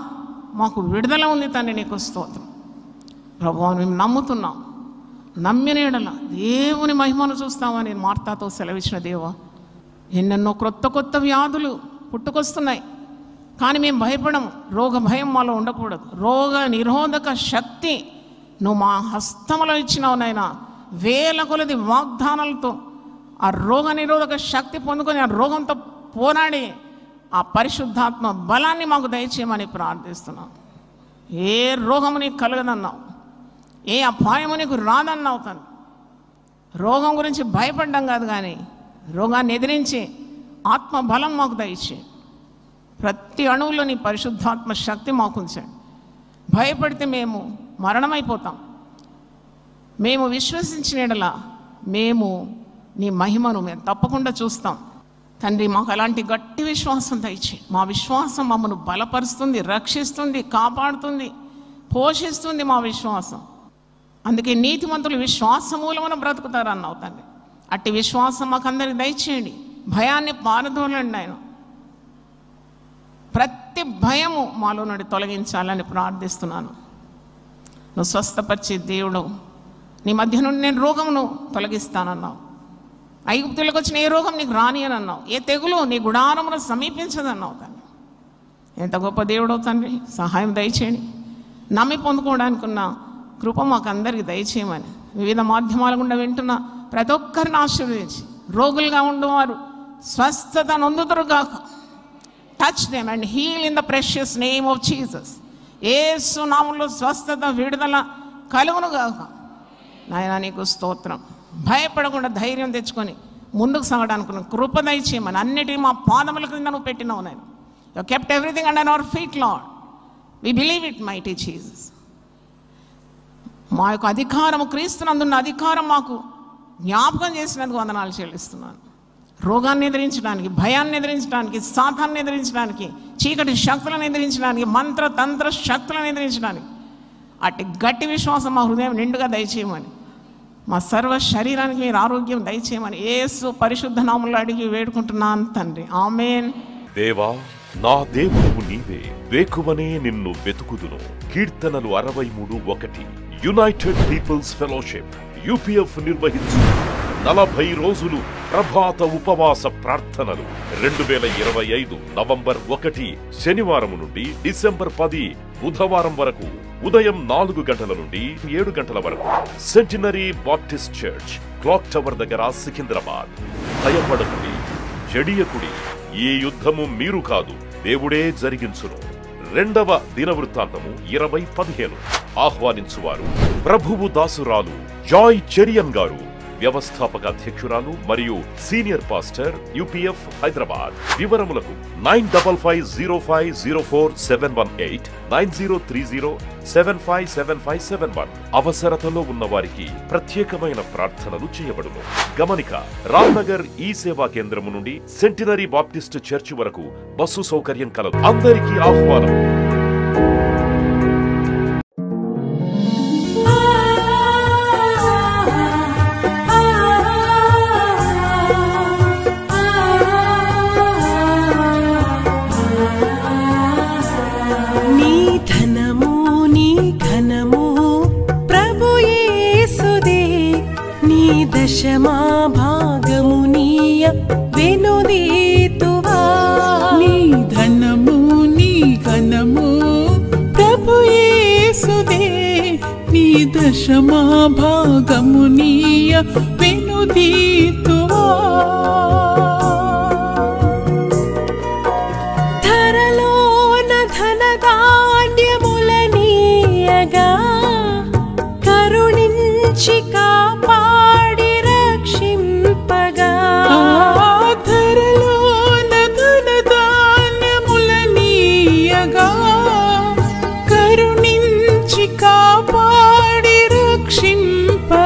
మాకు విడుదల ఉంది తండ్రి. నీకు స్తోత్రం ప్రభు. మేము నమ్ముతున్నాం, నమ్మిన యెడల దేవుని మహిమను చూస్తామని మార్తాతో సెలవిచ్చిన దేవా. ఎన్నెన్నో కొత్త కొత్త వ్యాధులు పుట్టుకొస్తున్నాయి, కానీ మేము భయపడము. రోగ భయం మాలో ఉండకూడదు. రోగ నిరోధక శక్తి నువ్వు మా హస్తములో ఇచ్చినావు నాయనా. వేల కొలది వాగ్దానాలతో ఆ రోగ నిరోధక శక్తి పొందుకొని ఆ రోగంతో పోరాడి ఆ పరిశుద్ధాత్మ బలాన్ని మాకు దయచేయమని ప్రార్థిస్తున్నాం. ఏ రోగము నీకు కలగదన్నావు, ఏ అపాయము నీకు రాదన్నావు తండ్రి. రోగం గురించి భయపడ్డం కాదు, కానీ రోగాన్ని ఎదిరించి ఆత్మ బలం మాకు దయచే. ప్రతి అణువులో నీ పరిశుద్ధాత్మ శక్తి మాకు ఉంచండి. భయపడితే మేము మరణమైపోతాం. మేము విశ్వసించిన యెడల మేము నీ మహిమను మేము తప్పకుండా చూస్తాం తండ్రి. మాకు అలాంటి గట్టి విశ్వాసం దయచే. మా విశ్వాసం మమ్మల్ని బలపరుస్తుంది, రక్షిస్తుంది, కాపాడుతుంది, పోషిస్తుంది మా విశ్వాసం. అందుకే నీతిమంతులు విశ్వాస మూలమున బ్రతుకుతారన్నావు తండ్రి. అట్టి విశ్వాసం మాకందరికి దయచేయండి. భయాన్ని పారదోలండి ఆయన. ప్రతి భయము మాలో నుండి తొలగించాలని ప్రార్థిస్తున్నాను. నువ్వు స్వస్థపరిచే దేవుడు, నీ మధ్య నుండి నేను రోగమును తొలగిస్తానన్నావు. ఐగుప్తులకు వచ్చిన ఏ రోగం నీకు రాని అని అన్నావు. ఏ తెగులు నీ గుడారమును సమీపించదన్నావు తండ్రి. ఎంత గొప్ప దేవుడో తండ్రి. సహాయం దయచేయండి. నమ్మి పొందుకోవడానికి ఉన్న కృప మాకు అందరికీ దయచేయమని వివిధ మాధ్యమాల గుండా వింటున్న ప్రతి ఒక్కరిని ఆశీర్వదించి, రోగులుగా ఉండేవారు స్వస్థత నొందుతురు గాక. Touch them and heal in the precious name of Jesus. యేసు నామములో స్వస్థత విడుదల కలుగును గాక. నాయనా నీకు స్తోత్రం. భయపడకుండా ధైర్యం తెచ్చుకొని ముందుకు సాగడానికి కృప దయచేయమని అన్నిటినీ మా పాదముల క్రింద నువ్వు పెట్టినావు నాయన. You kept everything under our feet Lord. We believe it mighty Jesus. మా యొక్క అధికారము, క్రీస్తునందున్న అధికారం మాకు జ్ఞాపకం చేసినందుకు వందనాలు చెల్లిస్తున్నాను. రోగాన్ని ఎదిరించడానికి, భయాన్ని ఎదిరించడానికి, సాతాన్ని ఎదిరించడానికి, చీకటి శక్తులను ఎదిరించడానికి, మంత్ర తంత్ర శక్తులను ఎదిరించడానికి అట్టి గట్టి విశ్వాసం మా హృదయం నిండుగా దయచేయమని, మా సర్వ శరీరానికి మీరు ఆరోగ్యం దయచేయమని యేసు పరిశుద్ధ నామములో అడిగి వేడుకుంటున్నాను తండ్రి. ఆమేన్. దేవా, నా దేవుడు నీవే, వేకువనే నిన్ను వెతుకుదును. కీర్తనలు 63:1. యునైటెడ్ పీపుల్స్ ఫెలోషిప్ యూపీఎఫ్ నిర్వహించు 40 రోజులు ప్రభాత ఉపవాస ప్రార్థనలు 2025 నవంబర్ 1 శనివారం నుండి డిసెంబర్ 10 బుధవారం వరకు ఉదయం 4 గంటల నుండి 7 గంటల వరకు centenary Baptist church, clock tower దగ్గర, సికింద్రాబాద్. భయపడకుడి, జడియకుడి, ఈ యుద్ధము మీరు కాదు, దేవుడే జరిగించును. 2వ దినవృత్తాంతము 20:15. ఆహ్వానించువారు ప్రభువు దాసురాలు జాయ్ చెరియన్ గారు, వ్యవస్థాపక అధ్యక్షురాలు మరియు సీనియర్ పాస్టర్, యూపీఎఫ్ హైదరాబాద్. వివరములకు 95050471 9030757571. అవసరతలో ఉన్న వారికి ప్రత్యేకమైన ప్రార్థనలు చేయబడును. గమనిక: రామ్నగర్ ఈ సేవా కేంద్రము నుండి సెంటినరీ బాప్టిస్ట్ చర్చి వరకు బస్సు సౌకర్యం కలదు. అందరికీ ఆహ్వానం. దశమా భాగమునీయ వెనుదీతువా. నీ ధనము నీ ఘనము ప్రభు యేసుదే. నీ దశమా భాగమునీయ వెనుదీతువా. ధరలోన ధనధాన్యములనీయగా కరుణించి కాపాడి రక్షింపగా. ధరలోన ధనధాన్యములనీయగా కరుణించి కాపాడి రక్షింపగా.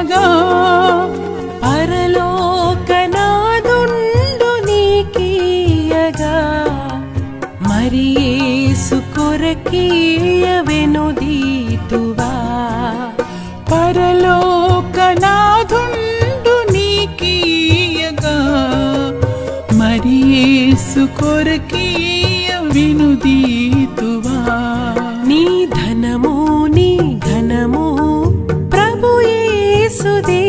కొరకీయవెనుదీతువా పరలోకనాథుండు నీకీయగా మరి యేసు కొరకీయ వినుదీతువా నీ ధనము నీ ఘనము ప్రభు యేసుదే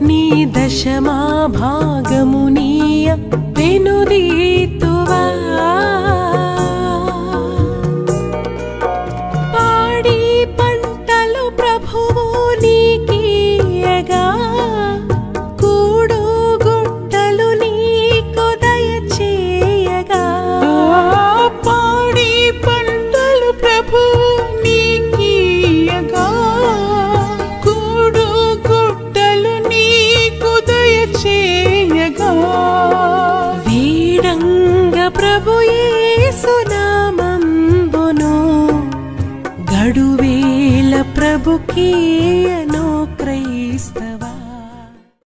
నీ దశమా భాగము నీయ వెనుదీతు